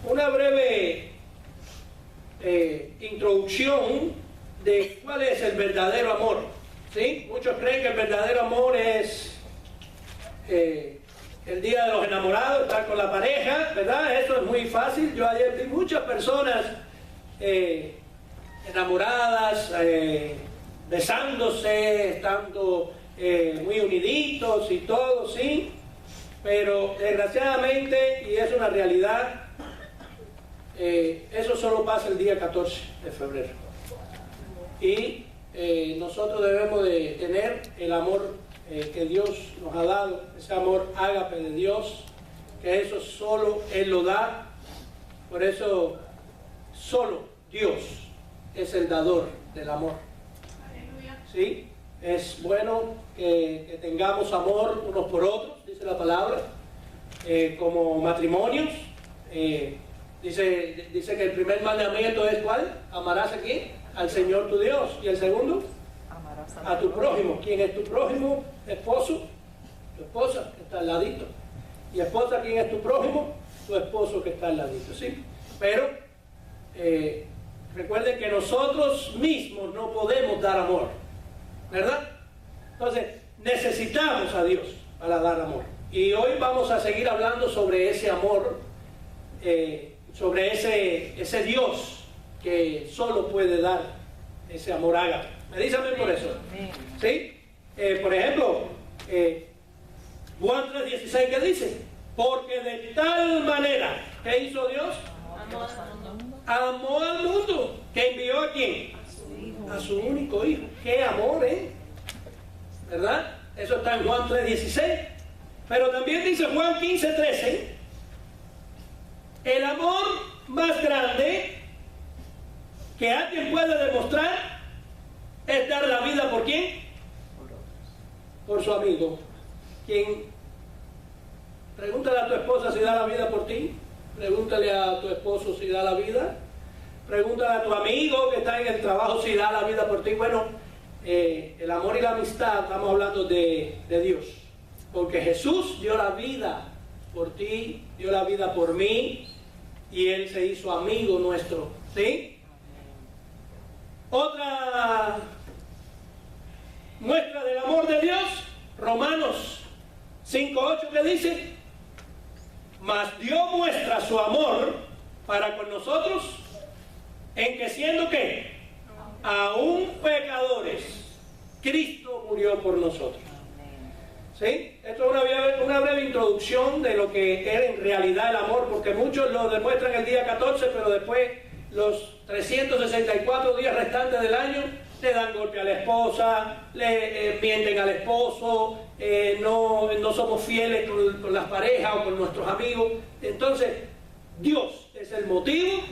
una breve introducción de cuál es el verdadero amor. ¿Sí? Muchos creen que el verdadero amor es el día de los enamorados, estar con la pareja, ¿verdad? Eso es muy fácil. Yo ayer vi muchas personas enamoradas, besándose, estando muy uniditos y todo, ¿sí? Pero desgraciadamente, y es una realidad, eso solo pasa el día 14 de febrero. Y nosotros debemos de tener el amor que Dios nos ha dado, ese amor ágape de Dios, que eso solo Él lo da. Por eso solo Dios es el dador del amor. ¿Sí? Es bueno que tengamos amor unos por otros, dice la palabra, como matrimonios. Dice que el primer mandamiento es ¿cuál? Amarás a quién, al Señor tu Dios. Y el segundo, amarás a tu prójimo. ¿Quién es tu prójimo? Esposo, tu esposa que está al ladito. Y esposa, ¿quién es tu prójimo? Tu esposo que está al ladito, ¿sí? Pero recuerden que nosotros mismos no podemos dar amor, ¿verdad? Entonces necesitamos a Dios para dar amor. Y hoy vamos a seguir hablando sobre ese amor, sobre ese Dios que solo puede dar ese amor ágape. Me dicen por eso, ¿sí? Por ejemplo, Juan 3:16, ¿qué dice? Porque de tal manera, ¿qué hizo Dios? Amó al mundo, que envió a quién? A su único hijo. ¡Qué amor, ¿verdad? Eso está en Juan 3:16. Pero también dice Juan 15:13, el amor más grande que alguien puede demostrar es dar la vida ¿por quién? Por su amigo. ¿Quién? Pregúntale a tu esposa si da la vida por ti. Pregúntale a tu esposo si da la vida. Pregúntale a tu amigo que está en el trabajo si da la vida por ti. Bueno, el amor y la amistad, estamos hablando de Dios. Porque Jesús dio la vida por ti, dio la vida por mí, y Él se hizo amigo nuestro. ¿Sí? Otra muestra del amor de Dios, Romanos 5:8, que dice: mas Dios muestra su amor para con nosotros en que siendo ¿qué? Aún pecadores, Cristo murió por nosotros. ¿Sí? Esto es una breve introducción de lo que es en realidad el amor, porque muchos lo demuestran el día 14, pero después los 364 días restantes del año le dan golpe a la esposa, le mienten al esposo, no somos fieles con las parejas o con nuestros amigos. Entonces, Dios es el motivo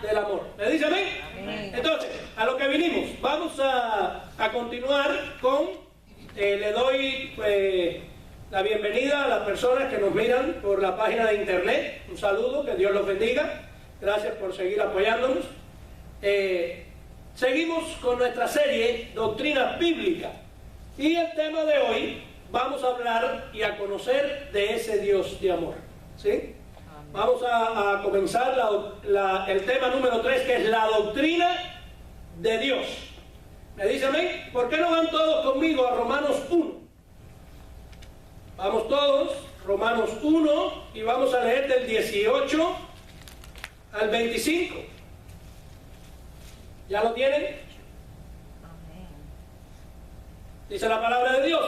del amor. ¿Me dice amén? Entonces, a lo que vinimos, vamos a continuar con... le doy la bienvenida a las personas que nos miran por la página de internet. Un saludo, que Dios los bendiga. Gracias por seguir apoyándonos. Seguimos con nuestra serie Doctrina Bíblica. Y el tema de hoy, vamos a hablar y a conocer de ese Dios de amor. ¿Sí? Vamos a comenzar el tema número 3, que es la doctrina de Dios. ¿Me dicen amén? ¿Por qué no van todos conmigo a Romanos 1? Vamos todos, Romanos 1, y vamos a leer del 18 al 25. ¿Ya lo tienen? Dice la palabra de Dios: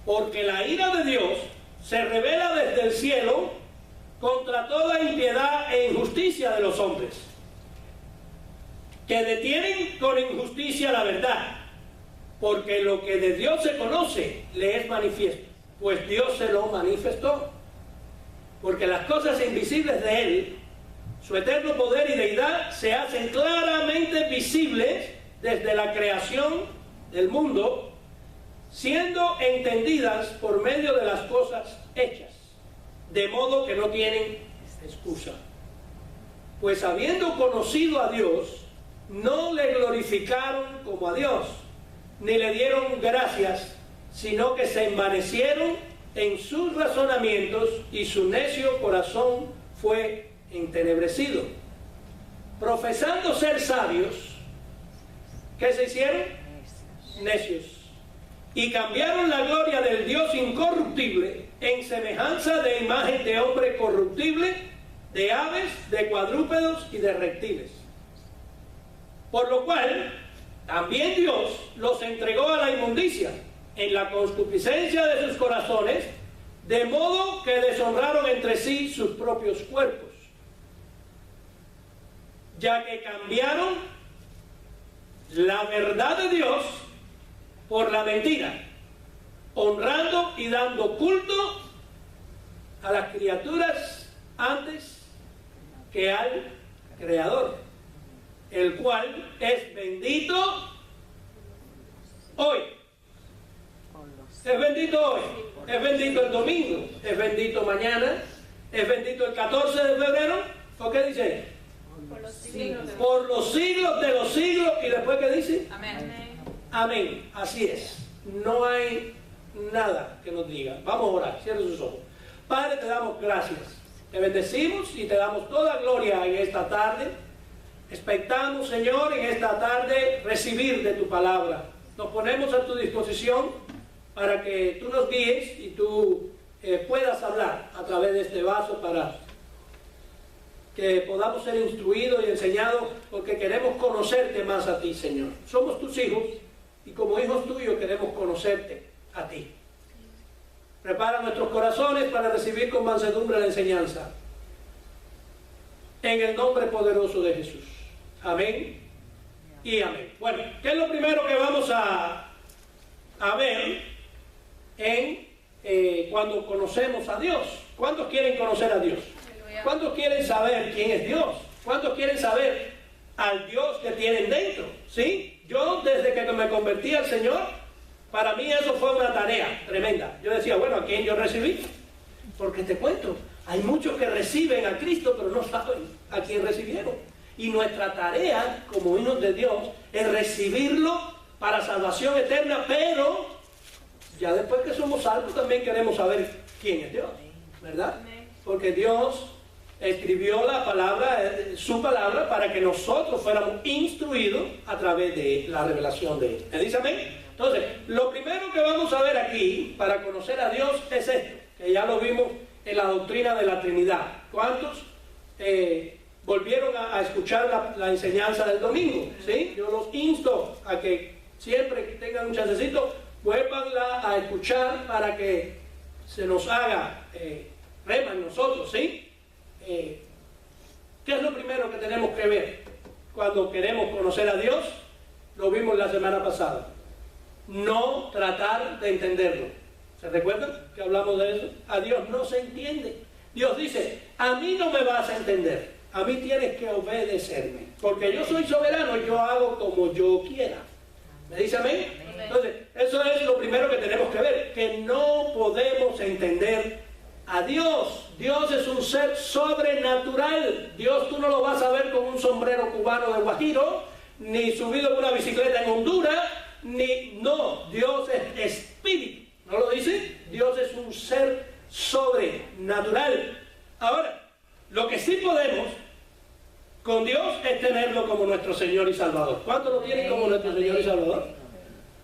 porque la ira de Dios se revela desde el cielo contra toda impiedad e injusticia de los hombres, que detienen con injusticia la verdad, porque lo que de Dios se conoce le es manifiesto, pues Dios se lo manifestó. Porque las cosas invisibles de Él, su eterno poder y deidad, se hacen claramente visibles desde la creación del mundo, siendo entendidas por medio de las cosas hechas, de modo que no tienen excusa. Pues habiendo conocido a Dios, no le glorificaron como a Dios, ni le dieron gracias, sino que se envanecieron en sus razonamientos, y su necio corazón fue entenebrecido. Profesando ser sabios, ¿qué se hicieron? Necios. Y cambiaron la gloria del Dios incorruptible en semejanza de imagen de hombre corruptible, de aves, de cuadrúpedos y de reptiles. Por lo cual, también Dios los entregó a la inmundicia en la concupiscencia de sus corazones, de modo que deshonraron entre sí sus propios cuerpos, ya que cambiaron la verdad de Dios por la mentira, honrando y dando culto a las criaturas antes que al Creador, el cual es bendito hoy. Es bendito hoy, es bendito el domingo, es bendito mañana, es bendito el 14 de febrero. ¿Por qué dice? Por los siglos de los siglos. ¿Y después qué dice? Amén. Amén. Así es. No hay nada que nos diga. Vamos a orar. Cierra sus ojos. Padre, te damos gracias. Te bendecimos y te damos toda gloria en esta tarde. Expectamos, Señor, en esta tarde recibir de tu palabra. Nos ponemos a tu disposición para que tú nos guíes y tú puedas hablar a través de este vaso para que podamos ser instruidos y enseñados, porque queremos conocerte más a ti, Señor. Somos tus hijos y como hijos tuyos queremos conocerte a ti. Prepara nuestros corazones para recibir con mansedumbre la enseñanza. En el nombre poderoso de Jesús. Amén y amén. Bueno, ¿qué es lo primero que vamos a ver cuando conocemos a Dios? ¿Cuántos quieren conocer a Dios? ¿Cuántos quieren saber quién es Dios? ¿Cuántos quieren saber al Dios que tienen dentro? ¿Sí? Yo, desde que me convertí al Señor, para mí eso fue una tarea tremenda. Yo decía, bueno, ¿a quién yo recibí? Porque te cuento, hay muchos que reciben a Cristo, pero no saben a quién recibieron. Y nuestra tarea, como hijos de Dios, es recibirlo para salvación eterna, pero ya después que somos salvos también queremos saber quién es Dios, ¿verdad? Porque Dios escribió la palabra, su palabra, para que nosotros fuéramos instruidos a través de la revelación de Él. ¿Me dice amén? Entonces, lo primero que vamos a ver aquí para conocer a Dios es esto, que ya lo vimos en la doctrina de la Trinidad. ¿Cuántos volvieron a escuchar la enseñanza del domingo? ¿Sí? Yo los insto a que siempre que tengan un chancecito, vuélvanla a escuchar para que se nos haga rema en nosotros, ¿sí? ¿Qué es lo primero que tenemos que ver cuando queremos conocer a Dios? Lo vimos la semana pasada. No tratar de entenderlo. ¿Se recuerdan que hablamos de eso? A Dios no se entiende. Dios dice, a mí no me vas a entender, a mí tienes que obedecerme, porque yo soy soberano, yo hago como yo quiera. ¿Me dice amén? Entonces, eso es lo primero que tenemos que ver, que no podemos entender a Dios. Dios es un ser sobrenatural. Dios tú no lo vas a ver con un sombrero cubano de Guajiro, ni subido en una bicicleta en Honduras, no, Dios es espíritu. ¿No lo dice? Dios es un ser sobrenatural. Ahora, lo que sí podemos con Dios es tenerlo como nuestro Señor y Salvador. ¿Cuántos lo tienen como nuestro Señor y Salvador?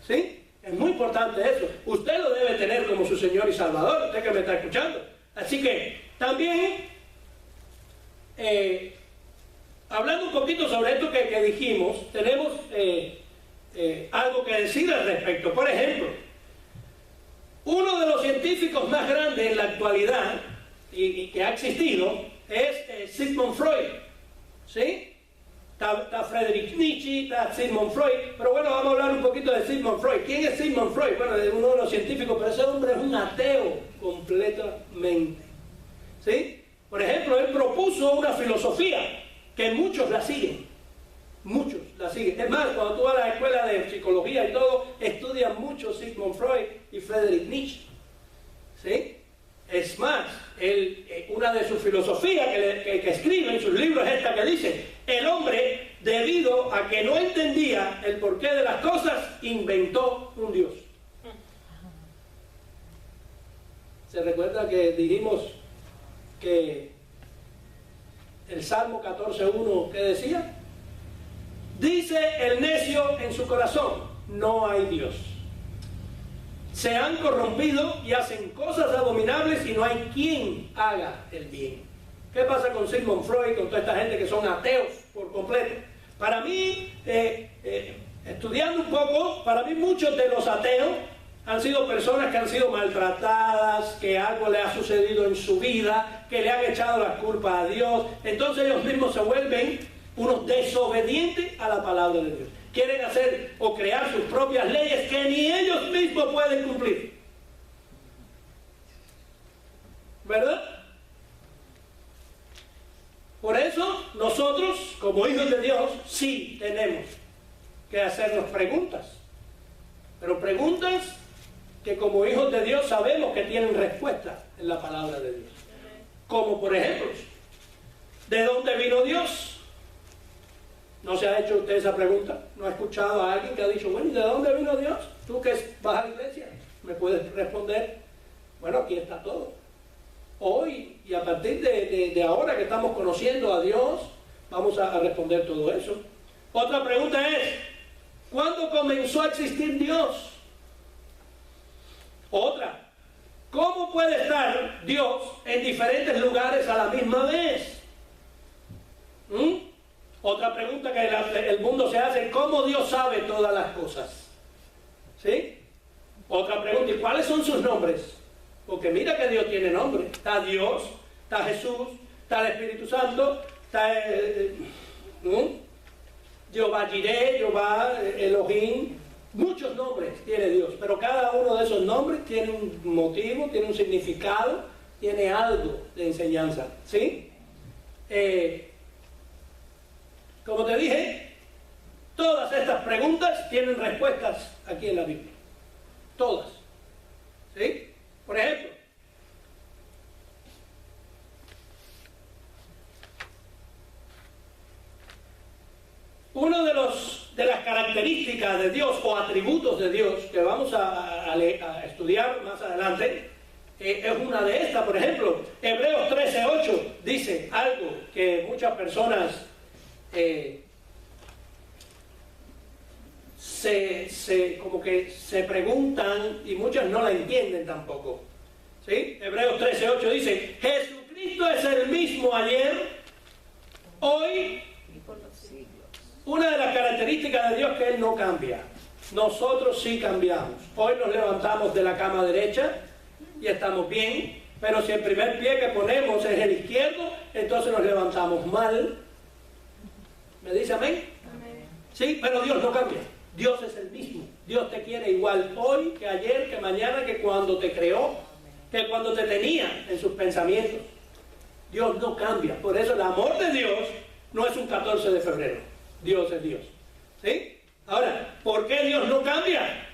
¿Sí? Es muy importante eso. Usted lo debe tener como su Señor y Salvador, usted que me está escuchando. Así que también, hablando un poquito sobre esto que dijimos, tenemos algo que decir al respecto. Por ejemplo, uno de los científicos más grandes en la actualidad y que ha existido es Sigmund Freud. ¿Sí? Está Friedrich Nietzsche, está Sigmund Freud, pero bueno, vamos a hablar un poquito de Sigmund Freud. ¿Quién es Sigmund Freud? Bueno, es uno de los científicos, pero ese hombre es un ateo completamente. ¿Sí? Por ejemplo, él propuso una filosofía que muchos la siguen. Muchos la siguen. Es más, cuando tú vas a la escuela de psicología y todo, estudian mucho Sigmund Freud y Friedrich Nietzsche. ¿Sí? Es más, una de sus filosofías que escribe en sus libros es esta que dice: el hombre, debido a que no entendía el porqué de las cosas, inventó un Dios. ¿Se recuerda que dijimos que el Salmo 14:1, ¿qué decía? Dice el necio en su corazón, no hay Dios. Se han corrompido y hacen cosas abominables y no hay quien haga el bien. ¿Qué pasa con Sigmund Freud, con toda esta gente que son ateos por completo? Para mí, estudiando un poco, para mí muchos de los ateos han sido personas que han sido maltratadas, que algo le ha sucedido en su vida, que le han echado la culpa a Dios. Entonces ellos mismos se vuelven unos desobedientes a la palabra de Dios. Quieren hacer o crear sus propias leyes que ni ellos mismos pueden cumplir. ¿Verdad? Por eso nosotros, como hijos de Dios, sí tenemos que hacernos preguntas. Pero preguntas que como hijos de Dios sabemos que tienen respuesta en la palabra de Dios. Como por ejemplo, ¿de dónde vino Dios? ¿No se ha hecho usted esa pregunta? ¿No ha escuchado a alguien que ha dicho, bueno, ¿y de dónde vino Dios? Tú que vas a la iglesia, ¿me puedes responder? Bueno, aquí está todo. Hoy y a partir de ahora que estamos conociendo a Dios, vamos a responder todo eso. Otra pregunta es, ¿cuándo comenzó a existir Dios? Otra, ¿cómo puede estar Dios en diferentes lugares a la misma vez? Otra pregunta que el mundo se hace, ¿cómo Dios sabe todas las cosas? ¿Sí? Otra pregunta, ¿y cuáles son sus nombres? Porque mira que Dios tiene nombre. Está Dios, está Jesús, está el Espíritu Santo, está Jehová Jireh, Jehová Elohim. Muchos nombres tiene Dios, pero cada uno de esos nombres tiene un motivo, tiene un significado, tiene algo de enseñanza. ¿Sí? Como te dije, todas estas preguntas tienen respuestas aquí en la Biblia. Todas. ¿Sí? Por ejemplo, uno de las características de Dios o atributos de Dios que vamos a estudiar más adelante es una de estas. Por ejemplo, Hebreos 13:8 dice algo que muchas personas como que se preguntan y muchas no la entienden tampoco. ¿Sí? Hebreos 13:8 dice, Jesucristo es el mismo ayer, hoy y por los siglos. Una de las características de Dios es que Él no cambia. Nosotros sí cambiamos. Hoy nos levantamos de la cama derecha y estamos bien, pero si el primer pie que ponemos es el izquierdo, entonces nos levantamos mal. ¿Me dice amén? Amén. Sí, pero Dios no cambia. Dios es el mismo. Dios te quiere igual hoy que ayer, que mañana, que cuando te creó, que cuando te tenía en sus pensamientos. Dios no cambia. Por eso el amor de Dios no es un 14 de febrero. Dios es Dios. ¿Sí? Ahora, ¿por qué Dios no cambia?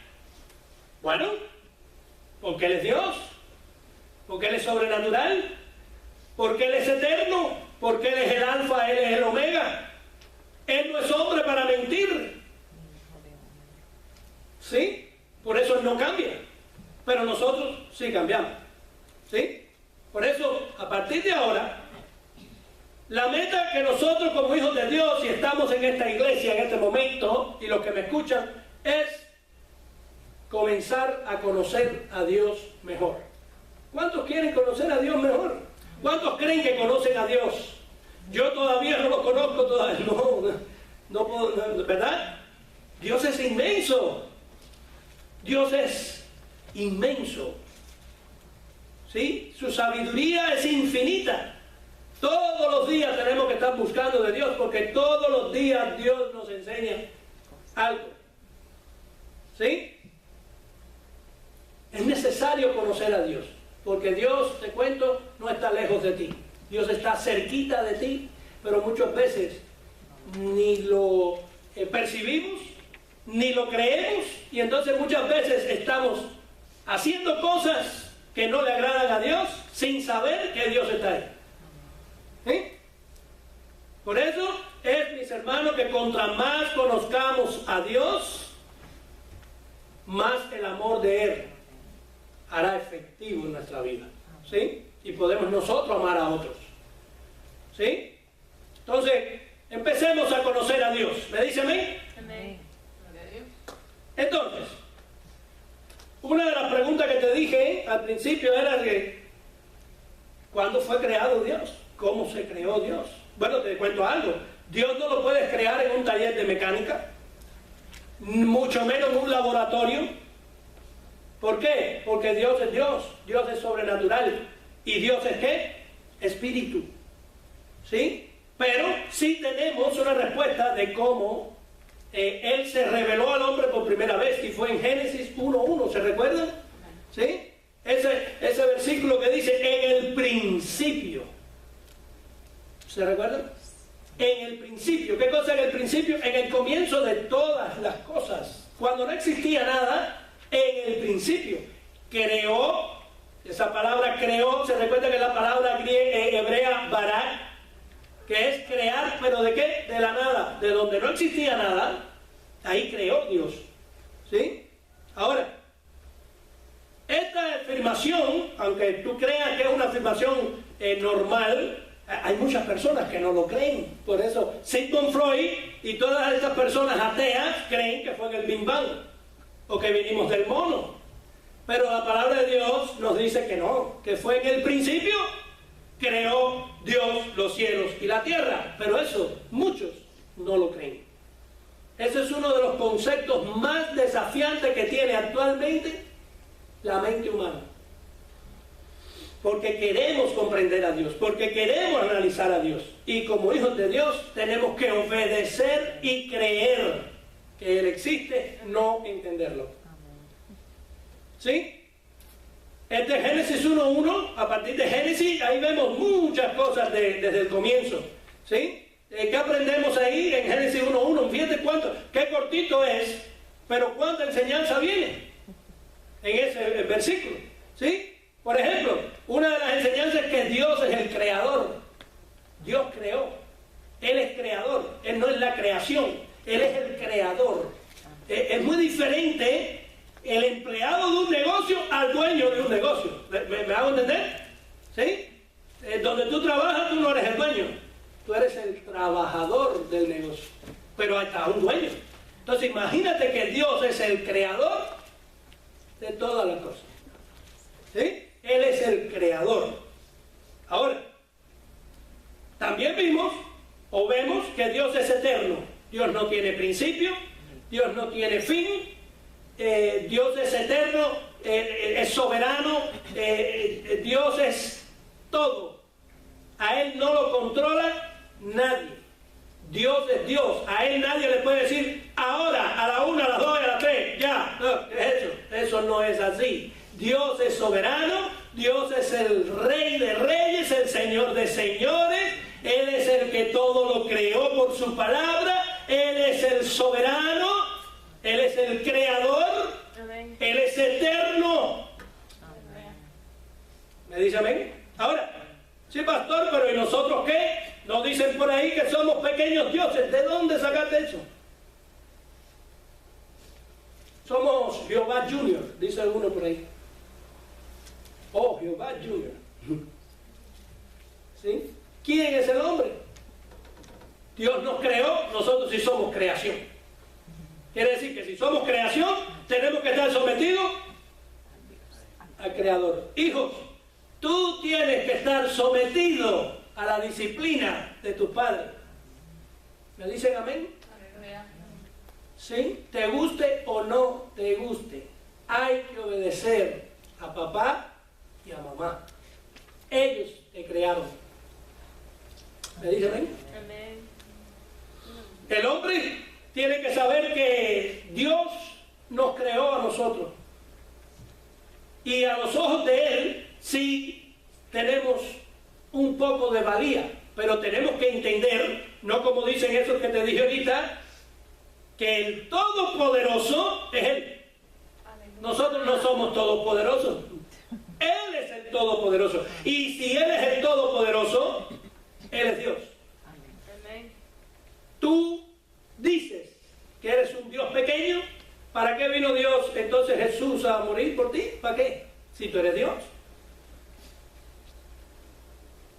Bueno, porque Él es Dios. Porque Él es sobrenatural. Porque Él es eterno. Porque Él es el alfa, Él es el omega. Él no es hombre para mentir. ¿Sí? Por eso Él no cambia. Pero nosotros sí cambiamos. ¿Sí? Por eso, a partir de ahora, la meta que nosotros como hijos de Dios, y estamos en esta iglesia en este momento, y los que me escuchan, es comenzar a conocer a Dios mejor. ¿Cuántos quieren conocer a Dios mejor? ¿Cuántos creen que conocen a Dios? Yo todavía no lo conozco, todavía no puedo, ¿verdad? Dios es inmenso. Dios es inmenso. ¿Sí? Su sabiduría es infinita. Todos los días tenemos que estar buscando de Dios, porque todos los días Dios nos enseña algo. ¿Sí? Es necesario conocer a Dios, porque Dios, te cuento, no está lejos de ti. Dios está cerquita de ti, pero muchas veces ni lo percibimos, ni lo creemos, y entonces muchas veces estamos haciendo cosas que no le agradan a Dios sin saber que Dios está ahí. ¿Sí? Por eso es, mis hermanos, que contra más conozcamos a Dios, más el amor de Él hará efectivo en nuestra vida. ¿Sí? Y podemos nosotros amar a otros. ¿Sí? Entonces, empecemos a conocer a Dios. ¿Me dice amén? Amén. Entonces, una de las preguntas que te dije al principio era que ¿cuándo fue creado Dios? ¿Cómo se creó Dios? Bueno, te cuento algo. Dios no lo puedes crear en un taller de mecánica, mucho menos en un laboratorio. ¿Por qué? Porque Dios es Dios, Dios es sobrenatural. ¿Y Dios es qué? Espíritu. ¿Sí? Pero sí tenemos una respuesta de cómo Él se reveló al hombre por primera vez, y fue en Génesis 1:1, ¿se recuerdan? ¿Sí? Ese versículo que dice, en el principio. ¿Se recuerdan? En el principio. ¿Qué cosa en el principio? En el comienzo de todas las cosas. Cuando no existía nada, en el principio. Creó, esa palabra creó, se recuerda que la palabra hebrea barak, que es crear, pero ¿de qué? De la nada. De donde no existía nada, ahí creó Dios. ¿Sí? Ahora, esta afirmación, aunque tú creas que es una afirmación normal, hay muchas personas que no lo creen. Por eso Sigmund Freud y todas estas personas ateas creen que fue en el Big Bang o que vinimos del mono. Pero la palabra de Dios nos dice que no, que fue en el principio creó Dios los cielos y la tierra. Pero eso muchos no lo creen. Ese es uno de los conceptos más desafiantes que tiene actualmente la mente humana. Porque queremos comprender a Dios, porque queremos analizar a Dios. Y como hijos de Dios tenemos que obedecer y creer que Él existe, no entenderlo. ¿Sí? Este es Génesis 1:1. A partir de Génesis, ahí vemos muchas cosas desde el comienzo. ¿Sí? ¿Qué aprendemos ahí en Génesis 1:1? Fíjate qué cortito es, pero cuánta enseñanza viene en ese versículo. ¿Sí? Por ejemplo, una de las enseñanzas es que Dios es el creador. Dios creó. Él es creador. Él no es la creación. Él es el creador. Es muy diferente el empleado de un negocio al dueño de un negocio. ¿Me hago entender? ¿Sí? Donde tú trabajas, tú no eres el dueño. Tú eres el trabajador del negocio. Pero ahí está un dueño. Entonces imagínate que Dios es el creador de todas las cosas. ¿Sí? Él es el creador. Ahora, también vemos que Dios es eterno. Dios no tiene principio, Dios no tiene fin, Dios es eterno, es soberano, Dios es todo. A Él no lo controla nadie. Dios es Dios. A Él nadie le puede decir, ahora, a la 1, a las 2, a las 3, ya. No, ¿qué es eso? Eso no es así. Dios es soberano, Dios es el Rey de Reyes, el Señor de Señores. Él es el que todo lo creó por su palabra. Él es el soberano, Él es el creador. Amén. Él es eterno. Amén. ¿Me dice amén? Ahora, sí, pastor, pero ¿y nosotros qué? Nos dicen por ahí que somos pequeños dioses. ¿De dónde sacaste eso? Somos Jehová Junior, dice alguno por ahí. Oh, Jehová Junior. ¿Sí? ¿Quién es el hombre? Dios nos creó, nosotros sí somos creación. Quiere decir que si somos creación, tenemos que estar sometidos al Creador. Hijos, tú tienes que estar sometido a la disciplina de tus padres. ¿Me dicen amén? ¿Sí? Te guste o no te guste, hay que obedecer a papá y a mamá. Ellos te crearon. ¿Me dicen amén? Amén. El hombre tiene que saber que Dios nos creó a nosotros. Y a los ojos de Él sí tenemos un poco de valía. Pero tenemos que entender, no como dicen esos que te dije ahorita, que el Todopoderoso es Él. Nosotros no somos todopoderosos. Él es el Todopoderoso. Y si Él es el Todopoderoso, Él es Dios. Amén. Tú dices que eres un Dios pequeño. ¿Para qué vino Dios entonces Jesús a morir por ti? ¿Para qué? Si tú eres Dios.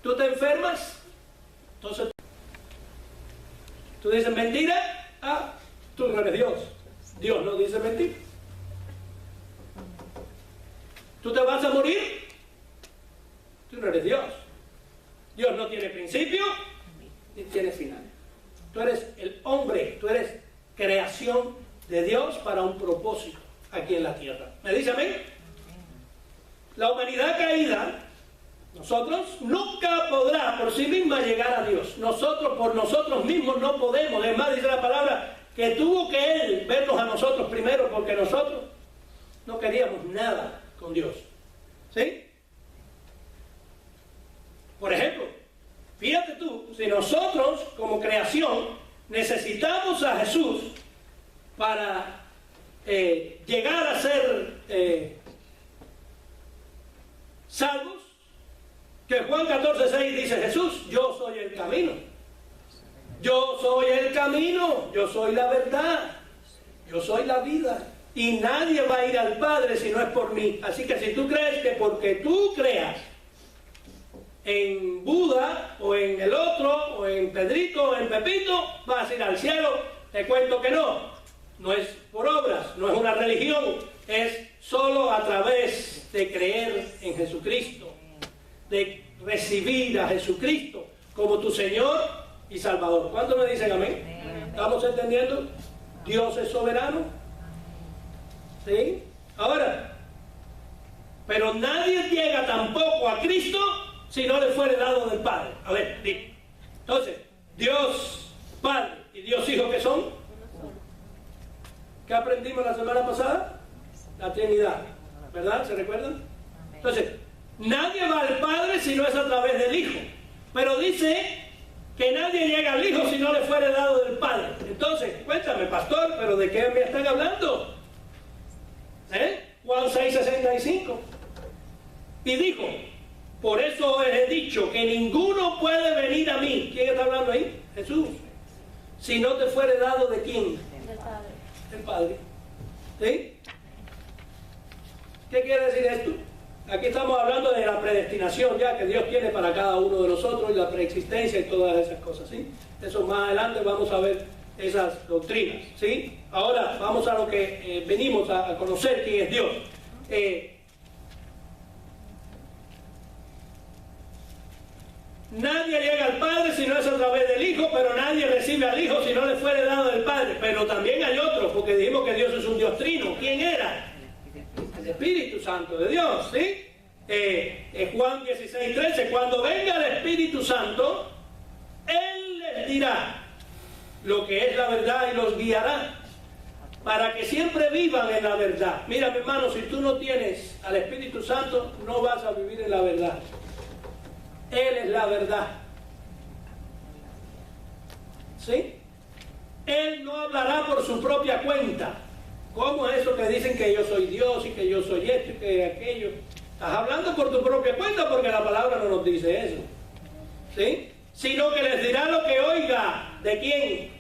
¿Tú te enfermas? Entonces, Tú dices mentira, tú no eres Dios. Dios no dice mentira. ¿Tú te vas a morir? Tú no eres Dios. Dios no tiene principio ni tiene final. Tú eres el hombre, tú eres creación de Dios para un propósito aquí en la tierra. ¿Me dice amén? La humanidad caída, nosotros, nunca podrá por sí misma llegar a Dios. Nosotros por nosotros mismos no podemos. Es más, dice la palabra que tuvo que Él vernos a nosotros primero porque nosotros no queríamos nada con Dios. ¿Sí? Por ejemplo, fíjate tú, si nosotros como creación necesitamos a Jesús para llegar a ser salvos, que Juan 14:6 dice Jesús, yo soy el camino. Yo soy el camino, yo soy la verdad, yo soy la vida. Y nadie va a ir al Padre si no es por mí. Así que si tú crees que porque tú creas en Buda, o en el otro, o en Pedrito, o en Pepito, vas a ir al cielo, te cuento que no. No es por obras, no es una religión, es solo a través de creer en Jesucristo, de recibir a Jesucristo como tu Señor y Salvador. ¿Cuántos me dicen amén? ¿Estamos entendiendo? Dios es soberano. ¿Sí? Ahora, pero nadie llega tampoco a Cristo si no le fuere dado del Padre. A ver, di. Entonces, Dios Padre y Dios Hijo, ¿qué son? ¿Qué aprendimos la semana pasada? La Trinidad, ¿verdad? ¿Se recuerdan? Entonces, nadie va al Padre si no es a través del Hijo. Pero dice que nadie llega al Hijo si no le fuere dado del Padre. Entonces, cuéntame, pastor, ¿pero de qué me están hablando? Juan 6:65. Y dijo, por eso os he dicho que ninguno puede venir a mí. ¿Quién está hablando ahí? Jesús. Si no te fuere dado ¿de quién? Del Padre. Del Padre. ¿Sí? ¿Qué quiere decir esto? Aquí estamos hablando de la predestinación ya que Dios tiene para cada uno de nosotros y la preexistencia y todas esas cosas, ¿sí? Eso más adelante vamos a ver esas doctrinas, ¿sí? Ahora vamos a lo que venimos a conocer quién es Dios. Nadie llega al Padre si no es a través del Hijo, pero nadie recibe al Hijo si no le fuere dado del Padre. Pero también hay otro, porque dijimos que Dios es un Dios trino. ¿Quién era? El Espíritu Santo de Dios, ¿sí? Juan 16:13, cuando venga el Espíritu Santo, Él les dirá lo que es la verdad y los guiará para que siempre vivan en la verdad. Mira, mi hermano, si tú no tienes al Espíritu Santo, no vas a vivir en la verdad. Él es la verdad. ¿Sí? Él no hablará por su propia cuenta. ¿Cómo es eso que dicen que yo soy Dios y que yo soy esto y que aquello? Estás hablando por tu propia cuenta porque la palabra no nos dice eso. ¿Sí? Sino que les dirá lo que oiga. ¿De quién?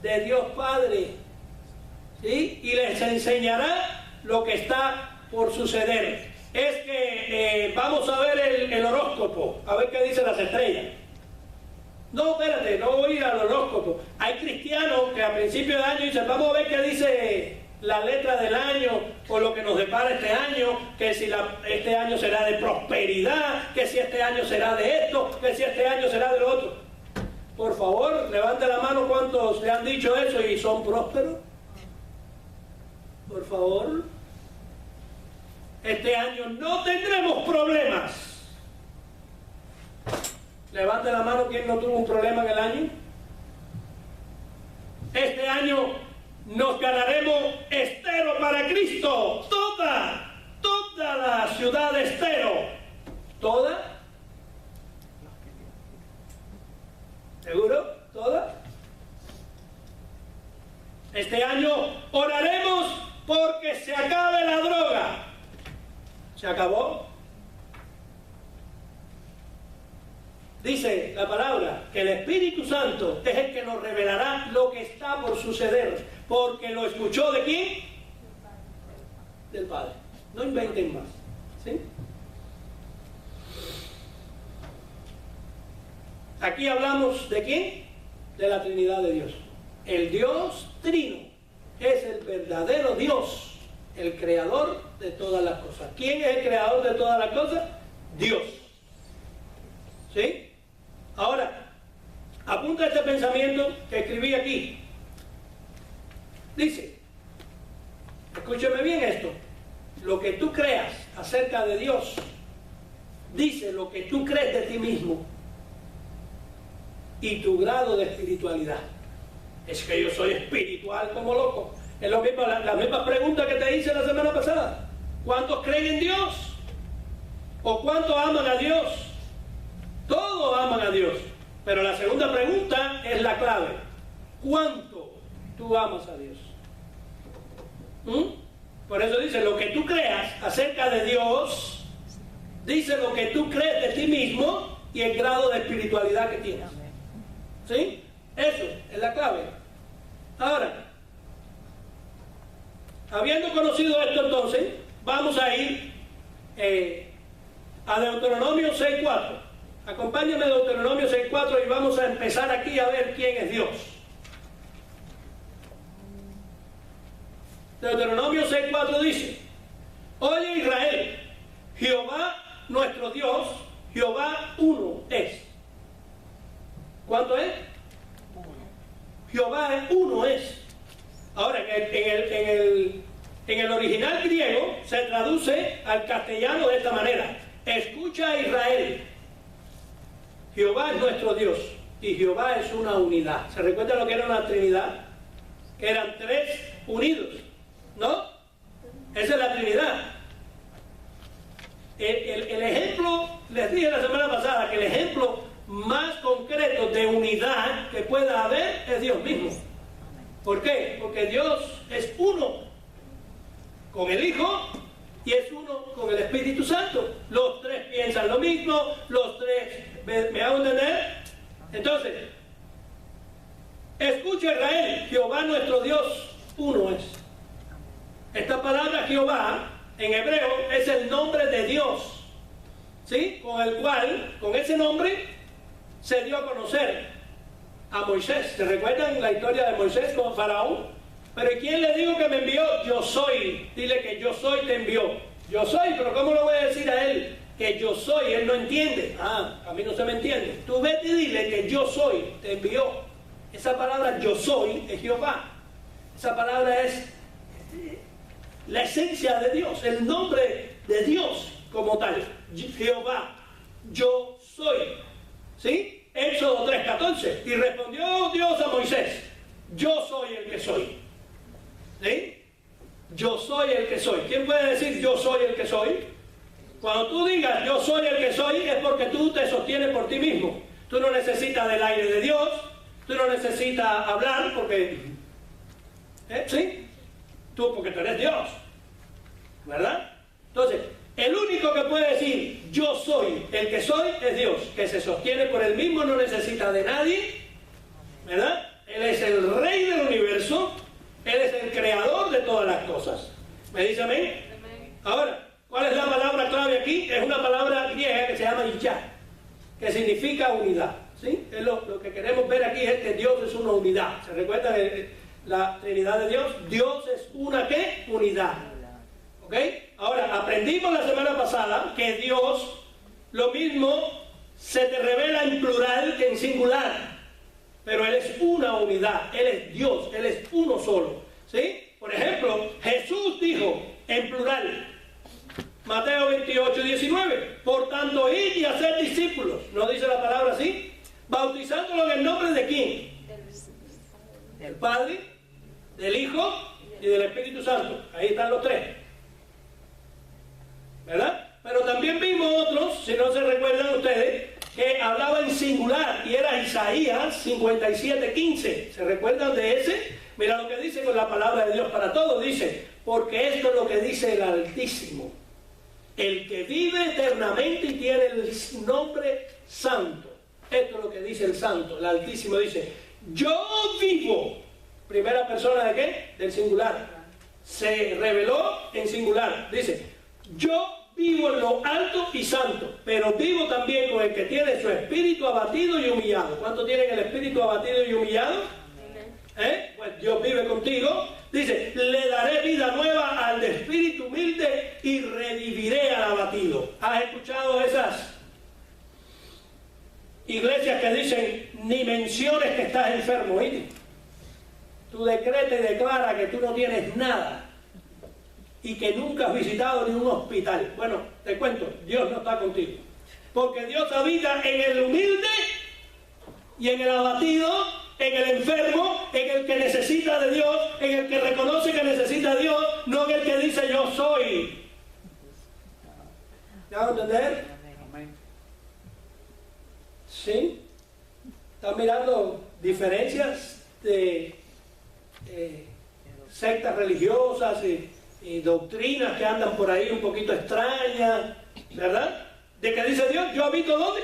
De Dios Padre. ¿Sí? Y les enseñará lo que está por suceder. Es que vamos a ver el horóscopo, a ver qué dicen las estrellas. No, espérate, no voy a ir al horóscopo. Hay cristianos que a principio de año dicen, vamos a ver qué dice la letra del año o lo que nos depara este año, que si este año será de prosperidad, que si este año será de esto, que si este año será de lo otro. Por favor, levante la mano cuántos le han dicho eso y son prósperos. Por favor. Este año no tendremos problemas. Levante la mano quien no tuvo un problema en el año. Este año nos ganaremos Estero para Cristo. Toda la ciudad de Estero. ¿Toda? ¿Seguro? ¿Toda? Este año oraremos porque se acabe la droga. ¿Se acabó? Dice la palabra que el Espíritu Santo es el que nos revelará lo que está por suceder, porque lo escuchó ¿de quién? Del Padre. No inventen más. ¿Sí? Aquí hablamos ¿de quién? de la Trinidad de Dios. El Dios Trino es el verdadero Dios, el creador de todas las cosas. ¿Quién es el creador de todas las cosas? Dios. ¿Sí? Ahora, apunta este pensamiento que escribí aquí. Dice, escúcheme bien esto, lo que tú creas acerca de Dios, dice lo que tú crees de ti mismo y tu grado de espiritualidad. Es que yo soy espiritual como loco. Es lo mismo, la misma pregunta que te hice la semana pasada. ¿Cuántos creen en Dios? ¿O cuántos aman a Dios? Todos aman a Dios. Pero la segunda pregunta es la clave. ¿Cuánto tú amas a Dios? Por eso dice, lo que tú creas acerca de Dios, dice lo que tú crees de ti mismo y el grado de espiritualidad que tienes. ¿Sí? Eso es la clave. Ahora, habiendo conocido esto entonces, vamos a ir a Deuteronomio 6.4. Acompáñame a Deuteronomio 6.4 y vamos a empezar aquí a ver quién es Dios. Deuteronomio 6.4 dice, oye Israel, Jehová nuestro Dios, Jehová uno es. ¿Cuánto es? Jehová es uno es. Ahora, en el original griego se traduce al castellano de esta manera. Escucha Israel, Jehová es nuestro Dios y Jehová es una unidad. ¿Se recuerda lo que era una trinidad? Que eran tres unidos, ¿no? Esa es la Trinidad. El ejemplo, les dije la semana pasada que el ejemplo más concreto de unidad que pueda haber es Dios mismo. ¿Por qué? Porque Dios es uno con el Hijo y es uno con el Espíritu Santo. Los tres piensan lo mismo, los tres, ¿me hago entender? Entonces, escucha Israel, Jehová nuestro Dios, uno es. Esta palabra Jehová, en hebreo, es el nombre de Dios, ¿sí? Con el cual, con ese nombre, se dio a conocer a Moisés. ¿Se recuerdan la historia de Moisés con Faraón? Pero ¿quién le dijo que me envió? Yo soy. Dile que yo soy te envió. Yo soy, pero ¿cómo le voy a decir a él que yo soy? Él no entiende. A mí no se me entiende. Tú vete y dile que yo soy te envió. Esa palabra yo soy es Jehová. Esa palabra es la esencia de Dios, el nombre de Dios como tal. Jehová, yo soy. ¿Sí? Éxodo 3:14. Y respondió Dios a Moisés, yo soy el que soy. ¿Sí? Yo soy el que soy. ¿Quién puede decir yo soy el que soy? Cuando tú digas yo soy el que soy, es porque tú te sostienes por ti mismo. Tú no necesitas del aire de Dios, tú no necesitas hablar porque... ¿Sí? Tú porque tú eres Dios, ¿verdad? Entonces, el único que puede decir yo soy el que soy es Dios, que se sostiene por él mismo, no necesita de nadie, ¿verdad? Él es el rey del universo, él es el creador de todas las cosas. ¿Me dice amén? Ahora, ¿cuál es la palabra clave aquí? Es una palabra griega que se llama Yah, que significa unidad, ¿sí? Es lo que queremos ver aquí es que Dios es una unidad. ¿Se recuerda la Trinidad de Dios? Dios es una ¿qué? Unidad. ¿Ok? Ahora, aprendimos la semana pasada que Dios, lo mismo, se te revela en plural que en singular. Pero Él es una unidad. Él es Dios. Él es uno solo. ¿Sí? Por ejemplo, Jesús dijo en plural, Mateo 28:19, por tanto, id y hacer discípulos. ¿No dice la palabra así? Bautizándolo en el nombre de ¿quién? Del Padre, del Hijo y del Espíritu Santo. Ahí están los tres, ¿verdad? Pero también vimos otros, si no se recuerdan ustedes, que hablaba en singular y era Isaías 57:15. ¿Se recuerdan de ese? Mira lo que dice con la palabra de Dios para todos. Dice, porque esto es lo que dice el Altísimo, el que vive eternamente y tiene el nombre santo. Esto es lo que dice el Santo, el Altísimo. Dice, yo vivo. Primera persona de ¿qué? Del singular. Se reveló en singular. Dice, yo vivo vivo en lo alto y santo, pero vivo también con el que tiene su espíritu abatido y humillado. ¿Cuántos tienen el espíritu abatido y humillado? Pues Dios vive contigo. Dice, le daré vida nueva al de espíritu humilde y reviviré al abatido. ¿Has escuchado esas iglesias que dicen, ni menciones que estás enfermo? ¿Oíste? Tú decretas y declaras que tú no tienes nada y que nunca has visitado ni un hospital. Bueno, te cuento, Dios no está contigo, porque Dios habita en el humilde y en el abatido, en el enfermo, en el que necesita de Dios, en el que reconoce que necesita a Dios, no en el que dice yo soy. ¿Ya van a entender? ¿Sí? ¿Están mirando diferencias de sectas religiosas y doctrinas que andan por ahí un poquito extrañas, ¿verdad? De que dice Dios, yo habito ¿dónde?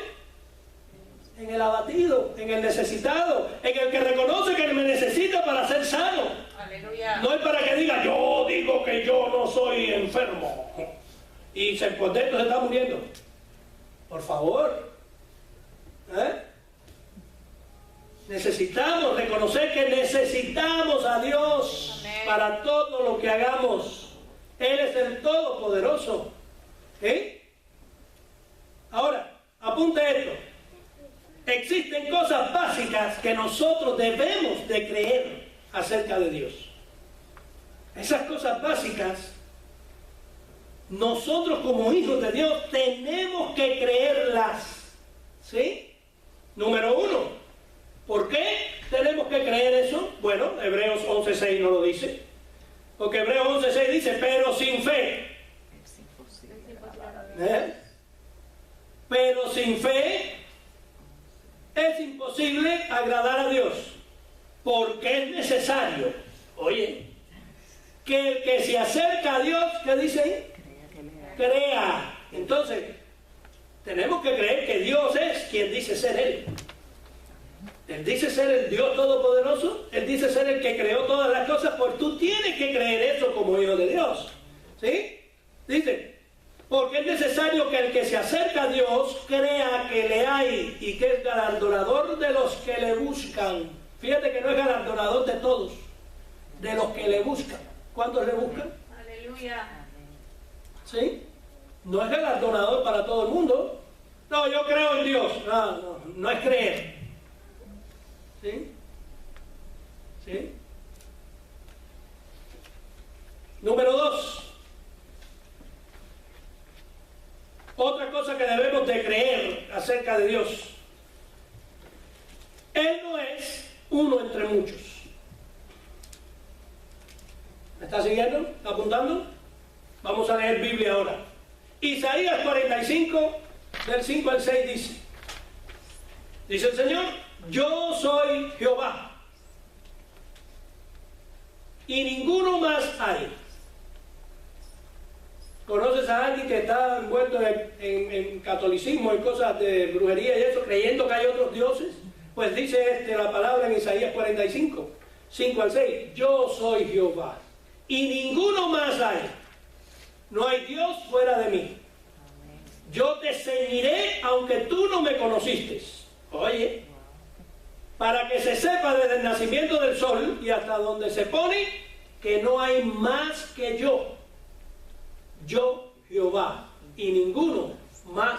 En el abatido, en el necesitado, en el que reconoce que me necesita para ser sano. Aleluya. No es para que diga, yo digo que yo no soy enfermo y por dentro se está muriendo. Por favor. Necesitamos reconocer que necesitamos a Dios. Amén. Para todo lo que hagamos. Él es el Todopoderoso. Ahora, apunte esto. Existen cosas básicas que nosotros debemos de creer acerca de Dios. Esas cosas básicas, nosotros como hijos de Dios tenemos que creerlas. ¿Sí? Número uno, ¿por qué tenemos que creer eso? Bueno, Hebreos 11:6 no lo dice. Porque Hebreos 11:6 dice, pero sin fe. Pero sin fe es imposible agradar a Dios, porque es necesario, oye, que el que se acerca a Dios, ¿qué dice ahí? Crea. Entonces, tenemos que creer que Dios es quien dice ser Él. Él dice ser el Dios Todopoderoso, Él dice ser el que creó todas las cosas, pues tú tienes que creer eso como hijo de Dios. ¿Sí? Dice, porque es necesario que el que se acerca a Dios crea que le hay y que es galardonador de los que le buscan. Fíjate que no es galardonador de todos, de los que le buscan. ¿Cuántos le buscan? Aleluya. ¿Sí? No es galardonador para todo el mundo. No, yo creo en Dios. No es creer. ¿Sí? ¿Sí? Número 2. Otra cosa que debemos de creer acerca de Dios. Él no es uno entre muchos. ¿Me está siguiendo? ¿Está apuntando? Vamos a leer Biblia ahora. Isaías 45, del 5 al 6 dice el Señor, yo soy Jehová y ninguno más hay. ¿Conoces a alguien que está envuelto en catolicismo y cosas de brujería y eso, creyendo que hay otros dioses? Pues dice la palabra en Isaías 45, 5 al 6, yo soy Jehová y ninguno más hay. No hay Dios fuera de mí. Yo te ceñiré aunque tú no me conociste. Oye, para que se sepa desde el nacimiento del sol y hasta donde se pone que no hay más que yo. Yo, Jehová, y ninguno más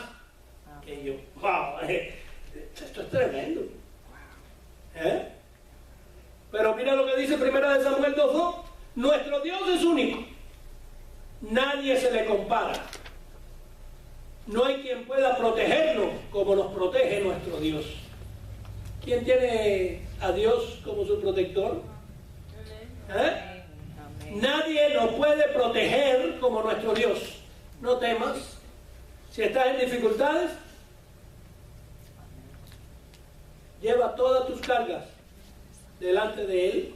que yo. ¡Wow! Esto es tremendo. Pero mira lo que dice 1 Samuel 2:2. Nuestro Dios es único. Nadie se le compara. No hay quien pueda protegernos como nos protege nuestro Dios. ¿Quién tiene a Dios como su protector? Nadie nos puede proteger como nuestro Dios. No temas. Si estás en dificultades, lleva todas tus cargas delante de Él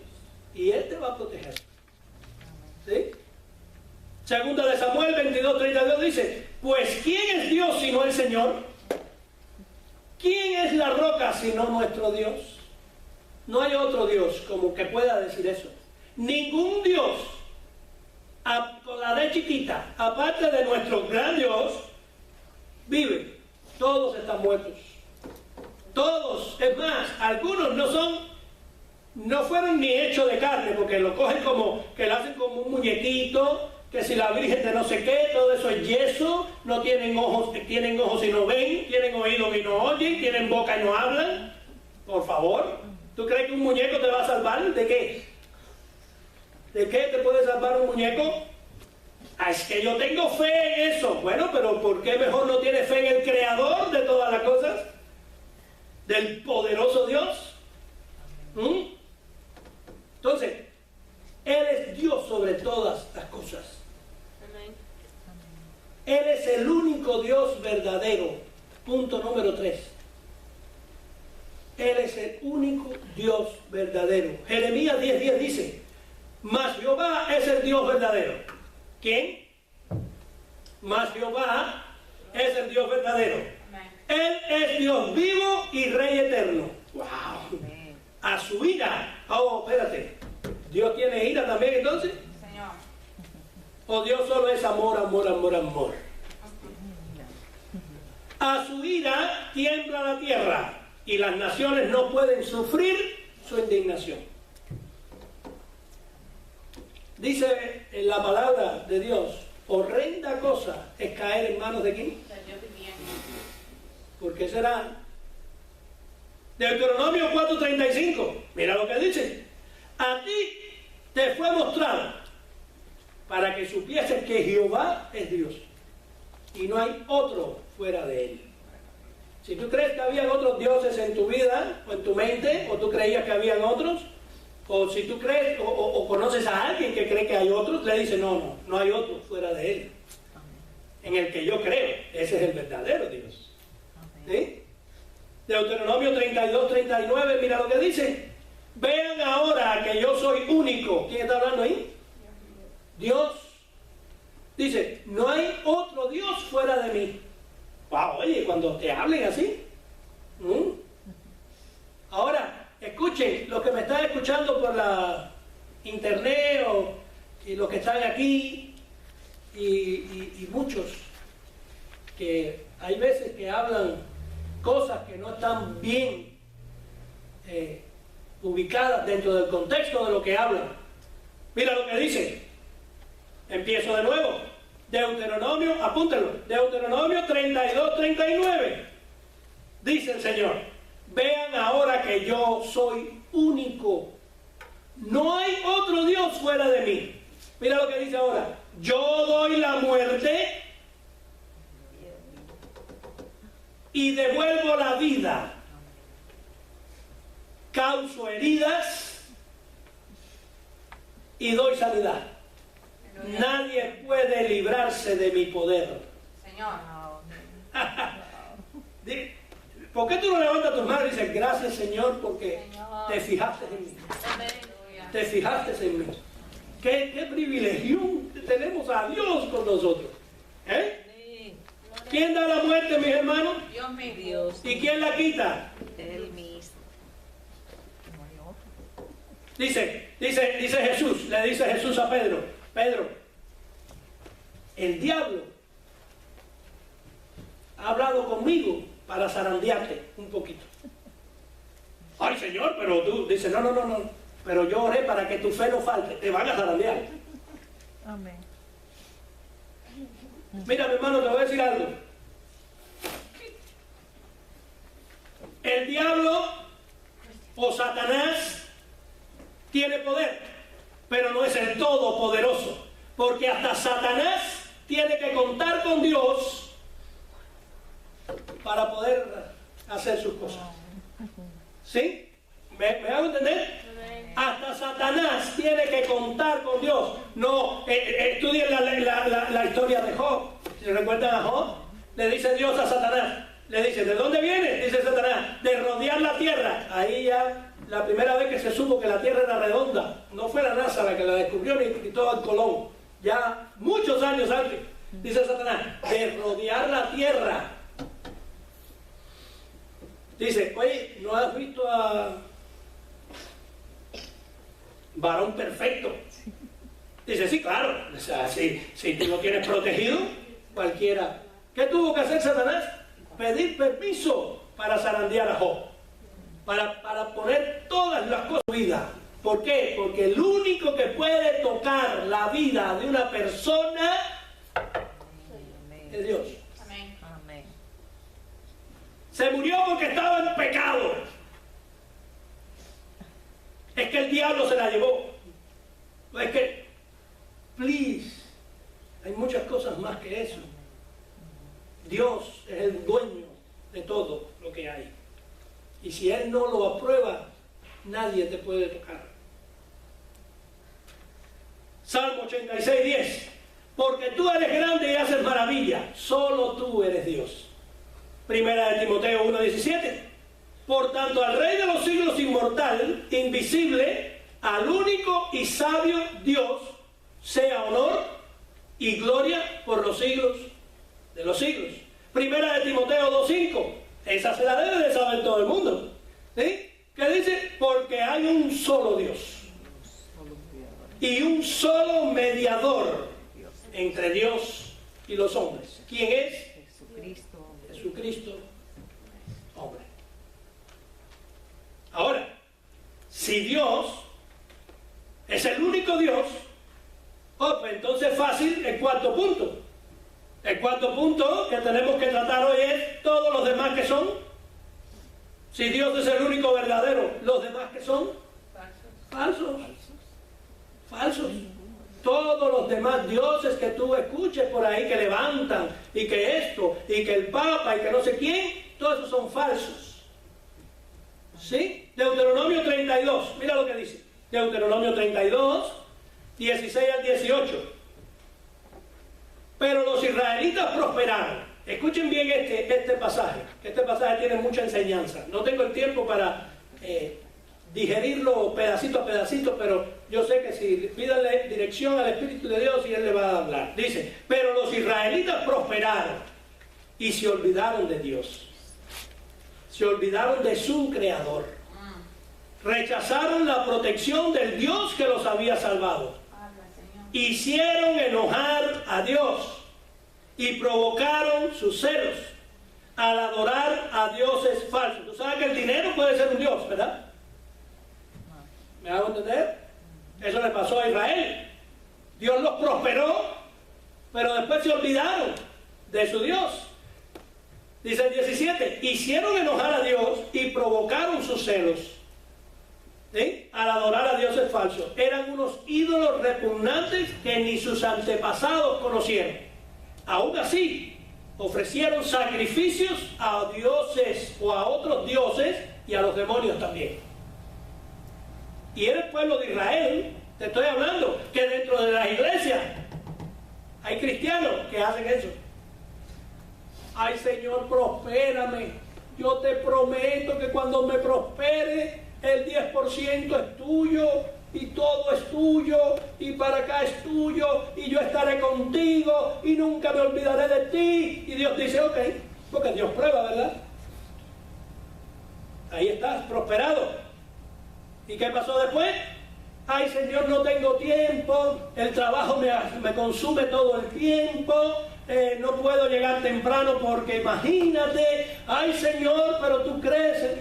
y Él te va a proteger. ¿Sí? Segunda de Samuel 22:32 dice, pues ¿quién es Dios sino el Señor? ¿Quién es la roca sino nuestro Dios? No hay otro Dios como que pueda decir eso. Ningún Dios con la D chiquita, aparte de nuestro gran Dios, vive. Todos están muertos. Todos, es más, algunos no fueron ni hechos de carne, porque lo cogen como, que lo hacen como un muñequito, que si la Virgen de no sé qué, todo eso es yeso, no tienen ojos y no ven, tienen oídos y no oyen, tienen boca y no hablan. Por favor, ¿tú crees que un muñeco te va a salvar? ¿De qué? ¿De qué te puede salvar un muñeco? Ah, es que yo tengo fe en eso. Bueno, pero ¿por qué mejor no tienes fe en el creador de todas las cosas? Del poderoso Dios. Entonces, Él es Dios sobre todas las cosas. Él es el único Dios verdadero. Punto número 3. Él es el único Dios verdadero. Jeremías 10:10 dice, mas Jehová es el Dios verdadero. ¿Quién? Mas Jehová es el Dios verdadero. Él es Dios vivo y Rey eterno. ¡Wow! A su ira. Oh, espérate. ¿Dios tiene ira también entonces? Señor. ¿O Dios solo es amor, amor, amor, amor? A su ira tiembla la tierra y las naciones no pueden sufrir su indignación. Dice en la palabra de Dios, horrenda cosa es caer en manos de ¿quién? ¿Por qué será? Deuteronomio 4:35, mira lo que dice. A ti te fue mostrado para que supieses que Jehová es Dios y no hay otro fuera de él. Si tú crees que habían otros dioses en tu vida o en tu mente, o tú creías que habían otros, o si tú crees o conoces a alguien que cree que hay otros, le dice no hay otro fuera de él. En el que yo creo, ese es el verdadero Dios. ¿Sí? Deuteronomio 32:39, mira lo que dice. Vean ahora que yo soy único. ¿Quién está hablando ahí? Dios. Dice, no hay otro Dios fuera de mí. Wow, oye, cuando te hablen así. Ahora, escuchen, los que me están escuchando por la internet y los que están aquí y muchos que hay veces que hablan cosas que no están bien ubicadas dentro del contexto de lo que hablan. Mira lo que dice. Empiezo de nuevo. Deuteronomio, apúntalo. Deuteronomio 32:39. Dice el Señor, vean ahora que yo soy único. No hay otro Dios fuera de mí. Mira lo que dice ahora. Yo doy la muerte y devuelvo la vida. Causo heridas y doy sanidad. Nadie puede librarse de mi poder. Señor. ¿Por qué tú no levantas tus manos y dices gracias Señor porque Señor, te fijaste en mí? aleluya. Te fijaste en mí. ¿Qué privilegio tenemos a Dios con nosotros? ¿Quién da la muerte, mis hermanos? Dios mío. Dios. ¿Y quién la quita? Él mismo. Dice Jesús, le dice Jesús a Pedro, Pedro, el diablo ha hablado conmigo para zarandearte un poquito. Ay Señor, pero tú dices, no, pero yo oré para que tu fe no falte, te van a zarandear. Amén. Mira mi hermano, te voy a decir algo. El diablo o Satanás tiene poder, pero no es el todopoderoso, porque hasta Satanás tiene que contar con Dios para poder hacer sus cosas. ¿Sí? ¿Me hago entender? Hasta Satanás tiene que contar con Dios. No, estudien la historia de Job. ¿Se recuerdan a Job? Le dice Dios a Satanás. Le dice, ¿de dónde viene? Dice Satanás, de rodear la tierra. Ahí ya, la primera vez que se supo que la tierra era redonda. No fue la NASA la que la descubrió ni Cristóbal Colón. Ya muchos años antes. Dice Satanás, de rodear la tierra. Dice, oye, ¿no has visto a varón perfecto? Dice, sí, claro, o sea, si tú lo tienes protegido, cualquiera. ¿Qué tuvo que hacer Satanás? Pedir permiso para zarandear a Job, para poner todas las cosas en su vida. ¿Por qué? Porque el único que puede tocar la vida de una persona es Dios. Amén. Amén. Se murió porque estaba en pecado. Es que el diablo se la llevó. Es que, please, hay muchas cosas más que eso. Dios es el dueño de todo lo que hay. Y si Él no lo aprueba, nadie te puede tocar. Salmo 86, 10. Porque tú eres grande y haces maravilla, solo tú eres Dios. Primera de Timoteo 1, 17. Por tanto, al Rey de los siglos inmortal, invisible, al único y sabio Dios, sea honor y gloria por los siglos de los siglos. Primera de Timoteo 2:5, esa se la debe de saber todo el mundo, ¿sí? Que dice, porque hay un solo Dios y un solo mediador entre Dios y los hombres. ¿Quién es? Jesucristo. Jesucristo, hombre. Ahora, si Dios es el único Dios, pues entonces es fácil el cuarto punto. El cuarto punto que tenemos que tratar hoy es todos los demás que son. Si Dios es el único verdadero, los demás que son falsos. Falsos. Todos los demás dioses que tú escuches por ahí que levantan, y que esto, y que el Papa, y que no sé quién, todos esos son falsos. ¿Sí? Deuteronomio 32, mira lo que dice. Deuteronomio 32, 16 al 18. Pero los israelitas prosperaron. Escuchen bien este pasaje, que este pasaje tiene mucha enseñanza. No tengo el tiempo para digerirlo pedacito a pedacito, pero yo sé que si pídanle dirección al Espíritu de Dios y Él le va a hablar. Dice, pero los israelitas prosperaron y se olvidaron de Dios. Se olvidaron de su Creador. Rechazaron la protección del Dios que los había salvado. Hicieron enojar a Dios y provocaron sus celos al adorar a dioses falsos. Tú sabes que el dinero puede ser un dios, ¿verdad? ¿Me hago entender? Eso le pasó a Israel. Dios los prosperó, pero después se olvidaron de su Dios. Dice el 17, hicieron enojar a Dios y provocaron sus celos, ¿sí? Al adorar a dioses falsos. Eran unos ídolos repugnantes que ni sus antepasados conocieron. Aún así, ofrecieron sacrificios a dioses o a otros dioses y a los demonios también. Y era el pueblo de Israel, te estoy hablando, que dentro de las iglesias hay cristianos que hacen eso. Ay, Señor, prospérame. Yo te prometo que cuando me prospere, el 10% es tuyo y todo es tuyo y para acá es tuyo y yo estaré contigo y nunca me olvidaré de ti. Y Dios dice, ok, porque Dios prueba, ¿verdad? Ahí estás, prosperado. ¿Y qué pasó después? Ay, Señor, no tengo tiempo, el trabajo me consume todo el tiempo, no puedo llegar temprano porque imagínate, ay, Señor, pero tú crees.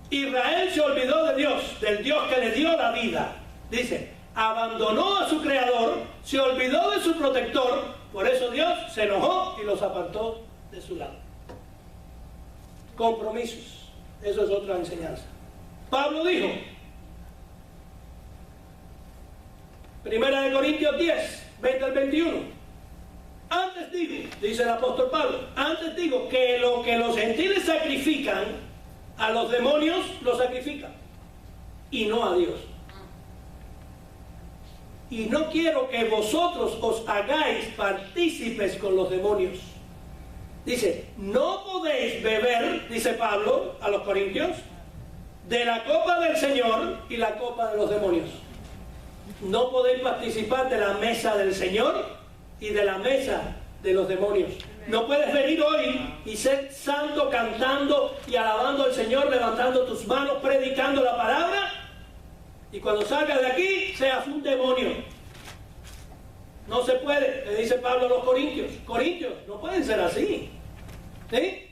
Israel se olvidó de Dios, del Dios que le dio la vida. Dice, abandonó a su Creador, se olvidó de su protector, por eso Dios se enojó y los apartó de su lado. Compromisos, eso es otra enseñanza. Pablo dijo, 1 Corintios 10, 20 al 21, antes digo, dice el apóstol Pablo, antes digo que lo que los gentiles sacrifican, a los demonios los sacrifican, y no a Dios. Y no quiero que vosotros os hagáis partícipes con los demonios. Dice, no podéis beber, dice Pablo a los corintios, de la copa del Señor y la copa de los demonios. No podéis participar de la mesa del Señor y de la mesa de los demonios. No puedes venir hoy y ser santo cantando y alabando al Señor, levantando tus manos, predicando la palabra, y cuando salgas de aquí seas un demonio. No se puede, le dice Pablo a los corintios. Corintios, no pueden ser así. ¿Sí?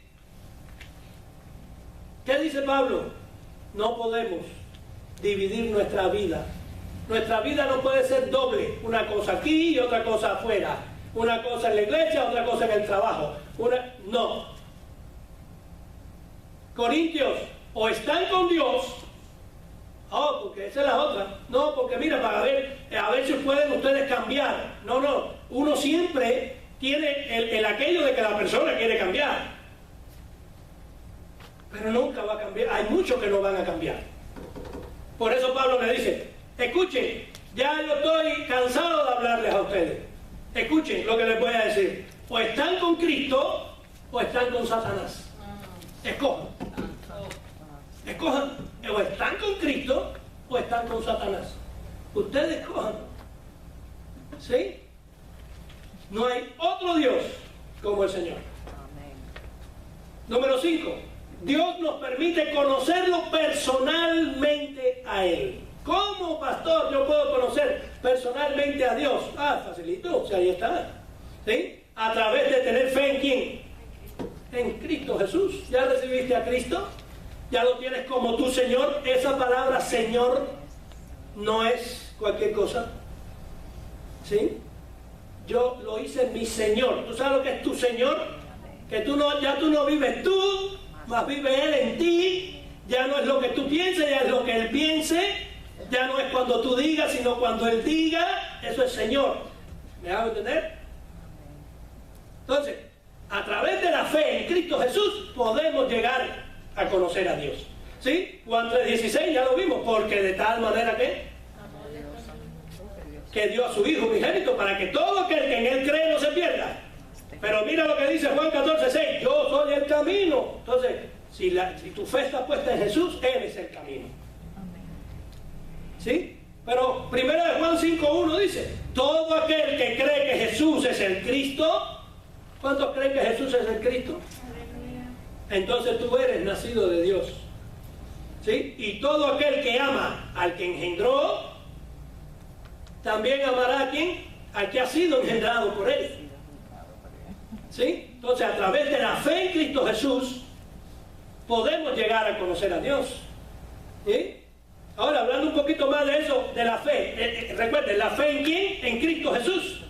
¿Qué dice Pablo? No podemos dividir nuestra vida. Nuestra vida no puede ser doble, una cosa aquí y otra cosa afuera, una cosa en la iglesia, otra cosa en el trabajo. No. Corintios, o están con Dios, porque esa es la otra. No, porque mira, para ver, a ver si pueden ustedes cambiar. No, uno siempre tiene el aquello de que la persona quiere cambiar, pero nunca va a cambiar. Hay muchos que no van a cambiar. Por eso Pablo le dice, escuchen, ya yo estoy cansado de hablarles a ustedes. Escuchen lo que les voy a decir. O están con Cristo o están con Satanás. Escojan. Escojan. O están con Cristo o están con Satanás. Ustedes escojan. ¿Sí? No hay otro Dios como el Señor. Número 5. Dios nos permite conocerlo personalmente a Él. ¿Cómo, pastor, yo puedo conocer personalmente a Dios? Facilito, o sea, ahí está. ¿Sí? A través de tener fe en ¿quién? En Cristo Jesús. ¿Ya recibiste a Cristo? ¿Ya lo tienes como tu Señor? Esa palabra Señor no es cualquier cosa. ¿Sí? Yo lo hice mi Señor. ¿Tú sabes lo que es tu Señor? Que ya tú no vives tú, más vive Él en ti. Ya no es lo que tú pienses, ya es lo que Él piense. Ya no es cuando tú digas, sino cuando Él diga. Eso es Señor. ¿Me hago entender? Entonces, a través de la fe en Cristo Jesús podemos llegar a conocer a Dios. ¿Sí? Juan 3:16 ya lo vimos. Porque de tal manera que dio a su Hijo unigénito para que todo aquel que en Él cree no se pierda. Pero mira lo que dice Juan 14:6. Yo soy el camino. Entonces, si tu fe está puesta en Jesús, Él es el camino. ¿Sí? Pero 1 Juan 5:1 dice, todo aquel que cree que Jesús es el Cristo. ¿Cuántos creen que Jesús es el Cristo? Entonces tú eres nacido de Dios. ¿Sí? Y todo aquel que ama al que engendró, también amará a quien, al que ha sido engendrado por Él. ¿Sí? Entonces, a través de la fe en Cristo Jesús, podemos llegar a conocer a Dios. ¿Sí? Ahora, hablando un poquito más de eso, de la fe. Recuerden, ¿la fe en quién? En Cristo Jesús.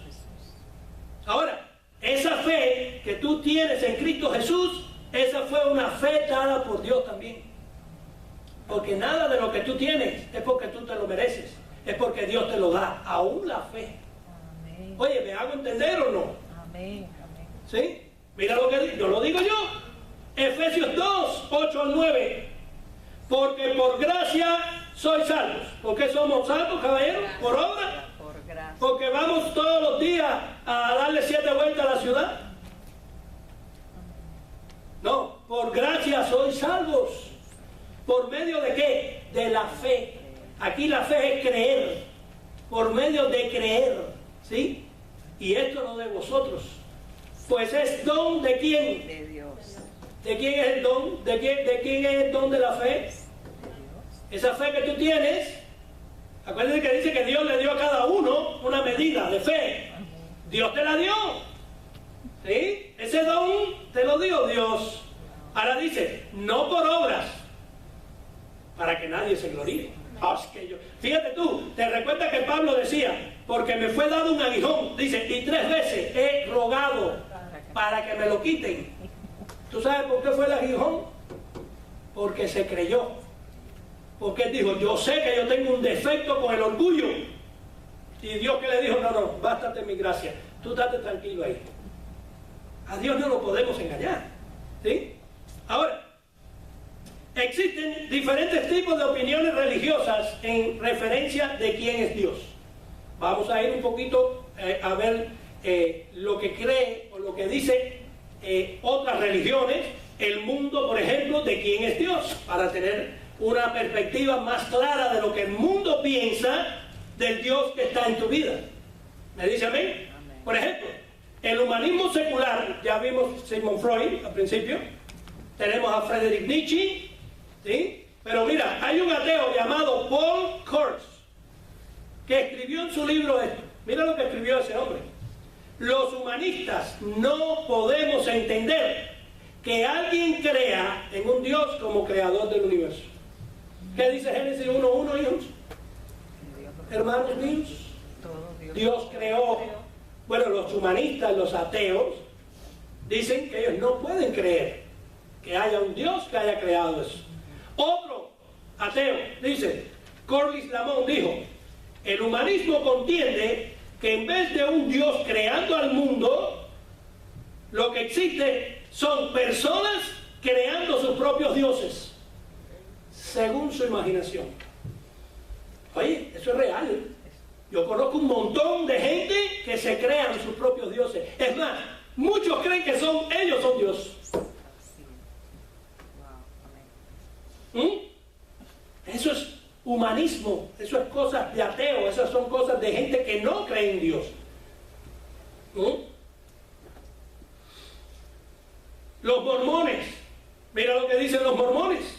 Ahora, esa fe que tú tienes en Cristo Jesús, esa fue una fe dada por Dios también. Porque nada de lo que tú tienes es porque tú te lo mereces. Es porque Dios te lo da. Aún la fe. Amén. Oye, ¿me hago entender o no? Amén. ¿Sí? Mira lo que yo lo digo yo. Efesios 2:8-9. Porque por gracia sois salvos. ¿Por qué somos salvos, caballeros? ¿Por obra? Por gracia. Porque vamos todos los días a darle 7 vueltas a la ciudad. No, por gracia sois salvos. ¿Por medio de qué? De la fe. Aquí la fe es creer. Por medio de creer. ¿Sí? Y esto no de vosotros. Pues es don de quién. De Dios. ¿De quién es el don? ¿De quién es el don de la fe? Esa fe que tú tienes. Acuérdense que dice que Dios le dio a cada uno una medida de fe. Dios te la dio. ¿Sí? Ese don te lo dio Dios. Ahora dice, no por obras, para que nadie se gloríe. Fíjate tú, te recuerdas que Pablo decía, porque me fue dado un aguijón, dice, y 3 veces he rogado para que me lo quiten. ¿Tú sabes por qué fue el aguijón? Porque se creyó. Porque él dijo, yo sé que yo tengo un defecto con el orgullo. Y Dios que le dijo, no, bástate mi gracia, tú estate tranquilo ahí. A Dios no lo podemos engañar. ¿Sí? Ahora, existen diferentes tipos de opiniones religiosas en referencia de quién es Dios. Vamos a ir un poquito a ver lo que cree o lo que dice otras religiones, el mundo, por ejemplo, de quién es Dios, para tener una perspectiva más clara de lo que el mundo piensa del Dios que está en tu vida. ¿Me dice amén? Por ejemplo, El humanismo secular, ya vimos Sigmund Freud al principio, tenemos a Friedrich Nietzsche, ¿sí? Pero mira, hay un ateo llamado Paul Kurtz que escribió en su libro esto. Mira lo que escribió ese hombre. Los humanistas no podemos entender que alguien crea en un Dios como creador del universo. ¿Qué dice Génesis 1:1, hijos? Hermanos míos, Dios creó. Bueno, los humanistas, los ateos, dicen que ellos no pueden creer que haya un Dios que haya creado eso. Otro ateo dice, Corliss Lamont dijo, el humanismo contiende que en vez de un Dios creando al mundo, lo que existe son personas creando sus propios dioses, según su imaginación. Oye, eso es real. Yo conozco un montón de gente que se crean sus propios dioses. Es más, muchos creen que ellos son Dios. Eso es humanismo, eso es cosas de ateo, esas son cosas de gente que no cree en Dios. Los mormones, mira lo que dicen los mormones.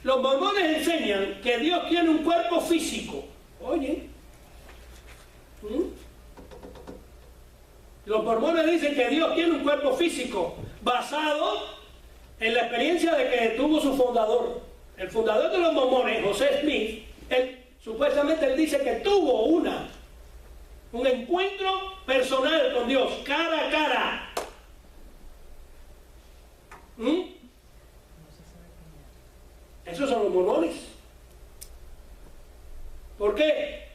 Los mormones enseñan que Dios tiene un cuerpo físico. Oye, los mormones dicen que Dios tiene un cuerpo físico basado en la experiencia de que tuvo su fundador. El fundador de los mormones, José Smith, supuestamente él dice que tuvo un encuentro personal con Dios, cara a cara. Esos son los mormones. ¿Por qué?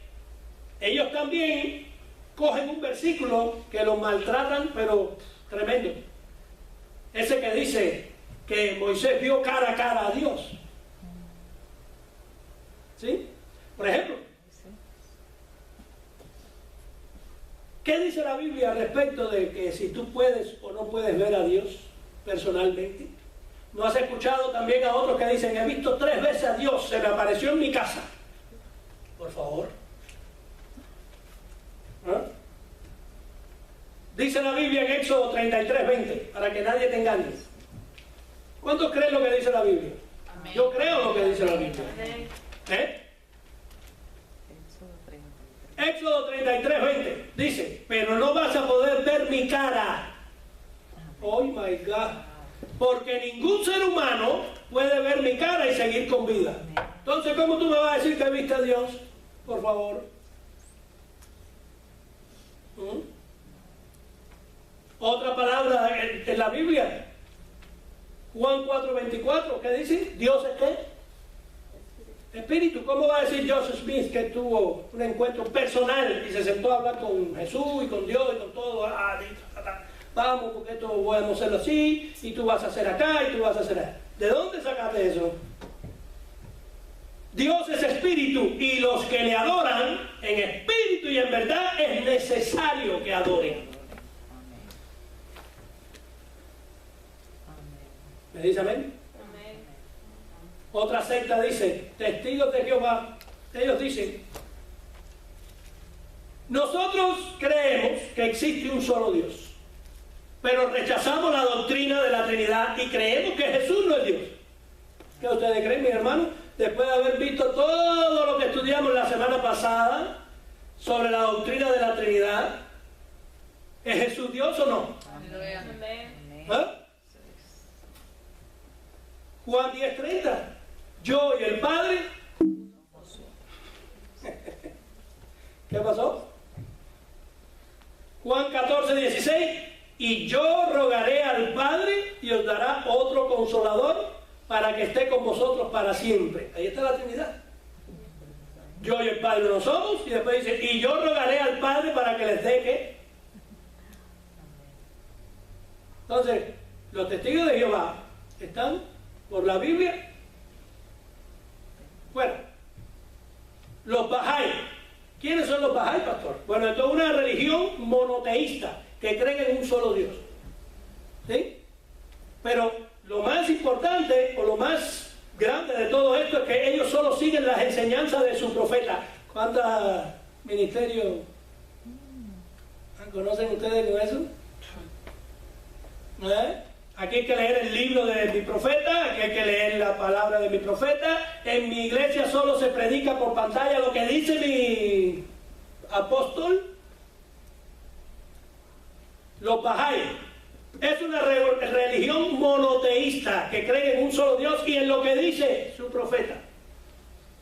Ellos también cogen un versículo que los maltratan, pero tremendo. Ese que dice que Moisés vio cara a cara a Dios. ¿Sí? Por ejemplo, ¿qué dice la Biblia respecto de que si tú puedes o no puedes ver a Dios personalmente? ¿No has escuchado también a otros que dicen, he visto 3 veces a Dios, se me apareció en mi casa? Por favor. Dice la Biblia en Éxodo 33:20, para que nadie te engañe. ¿Cuántos creen lo que dice la Biblia? Amén. Yo creo lo que dice la Biblia. Éxodo 33:20 dice, pero no vas a poder ver mi cara. Oh my God. Porque ningún ser humano puede ver mi cara y seguir con vida. Entonces, ¿cómo tú me vas a decir que viste a Dios? Por favor. Otra palabra en la Biblia. Juan 4:24, ¿qué dice? ¿Dios es qué? Espíritu. ¿Cómo va a decir Joseph Smith que tuvo un encuentro personal y se sentó a hablar con Jesús y con Dios y con todo? Vamos, porque esto podemos hacerlo así, y tú vas a hacer acá, y tú vas a hacer allá. ¿De dónde sacaste eso? Dios es espíritu, y los que le adoran en espíritu y en verdad es necesario que adoren. ¿Me dice amén? Amén. Otra secta dice, testigos de Jehová, ellos dicen, nosotros creemos que existe un solo Dios, pero rechazamos la doctrina de la Trinidad y creemos que Jesús no es Dios. ¿Qué ustedes creen, mis hermanos? Después de haber visto todo lo que estudiamos la semana pasada sobre la doctrina de la Trinidad, ¿es Jesús Dios o no? Amén. Juan 10:30, yo y el Padre. ¿Qué pasó? Juan 14:16, y yo rogaré al Padre y os dará otro consolador para que esté con vosotros para siempre. Ahí está la Trinidad. Yo y el Padre no somos, y después dice, y yo rogaré al Padre para que les dé ¿qué? Entonces, los testigos de Jehová están por la Biblia. Bueno, los Bahá'í. ¿Quiénes son los Bahá'í, pastor? Bueno, esto es una religión monoteísta que creen en un solo Dios. ¿Sí? Pero lo más importante o lo más grande de todo esto es que ellos solo siguen las enseñanzas de su profeta. ¿Cuántos ministerios ¿Conocen ustedes con eso? Aquí hay que leer el libro de mi profeta, aquí hay que leer la palabra de mi profeta. En mi iglesia solo se predica por pantalla lo que dice mi apóstol. Los Bahá'í es una religión monoteísta que cree en un solo Dios y en lo que dice su profeta.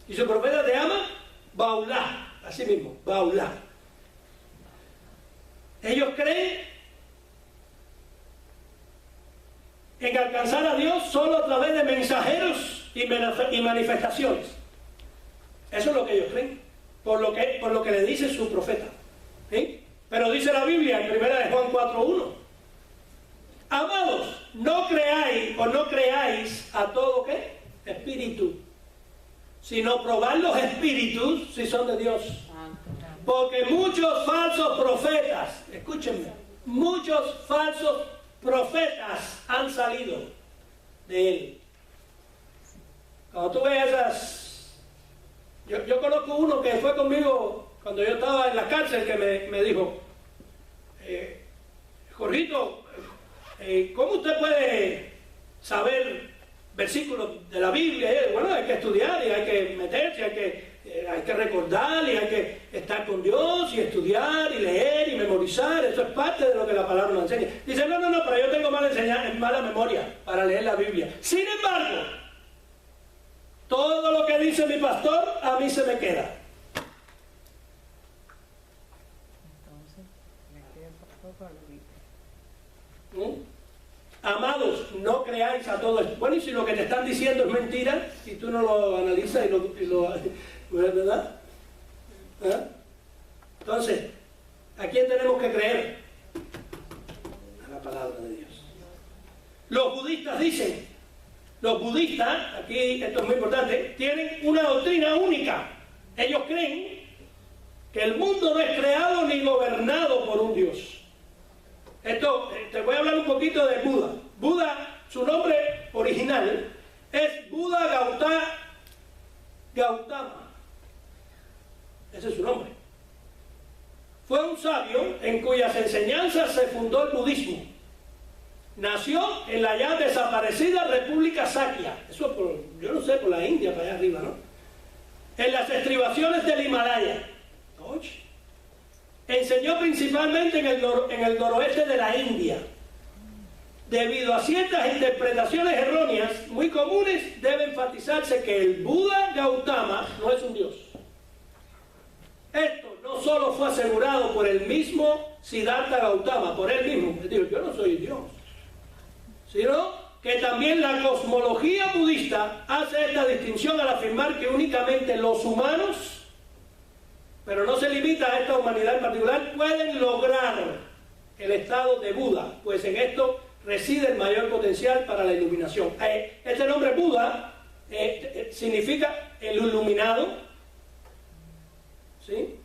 Y su profeta se llama Bahá'u'lláh, así mismo, Bahá'u'lláh. Ellos creen en alcanzar a Dios solo a través de mensajeros y manifestaciones. Eso es lo que ellos creen, por lo que le dice su profeta. ¿Sí? Pero dice la Biblia en 1 Juan 4:1: amados, no creáis o no creáis a todo ¿qué? Espíritu, sino probad los espíritus si son de Dios. Porque muchos falsos profetas, escúchenme, muchos falsos profetas han salido de él. Cuando tú ves esas... Yo conozco uno que fue conmigo cuando yo estaba en la cárcel, que me dijo, Jorgito, ¿cómo usted puede saber versículos de la Biblia? Bueno, hay que estudiar y hay que meterse, hay que recordar y hay que estar con Dios y estudiar y leer y memorizar. Eso es parte de lo que la palabra nos enseña. Dice, no, pero yo tengo mala memoria para leer la Biblia. Sin embargo, todo lo que dice mi pastor a mí se me queda. Amados, no creáis a todo esto. Bueno, y si lo que te están diciendo es mentira, si tú no lo analizas ¿verdad? ¿Ah? Entonces, ¿a quién tenemos que creer? A la palabra de Dios. Los budistas dicen, los budistas, aquí esto es muy importante, tienen una doctrina única. Ellos creen que el mundo no es creado ni gobernado por un Dios. Esto, te voy a hablar un poquito de Buda. Buda, su nombre original es Buda Gautama. Ese es su nombre. Fue un sabio en cuyas enseñanzas se fundó el budismo. Nació en la ya desaparecida República Sakya. Eso yo no sé, por la India, para allá arriba, ¿no? En las estribaciones del Himalaya. Oye. Enseñó principalmente en el noroeste de la India. Debido a ciertas interpretaciones erróneas muy comunes, debe enfatizarse que el Buda Gautama no es un dios. Esto no solo fue asegurado por el mismo Siddhartha Gautama, por él mismo, que dijo, yo no soy Dios, sino que también la cosmología budista hace esta distinción al afirmar que únicamente los humanos, pero no se limita a esta humanidad en particular, pueden lograr el estado de Buda, pues en esto reside el mayor potencial para la iluminación. Este nombre Buda significa el iluminado. ¿Sí?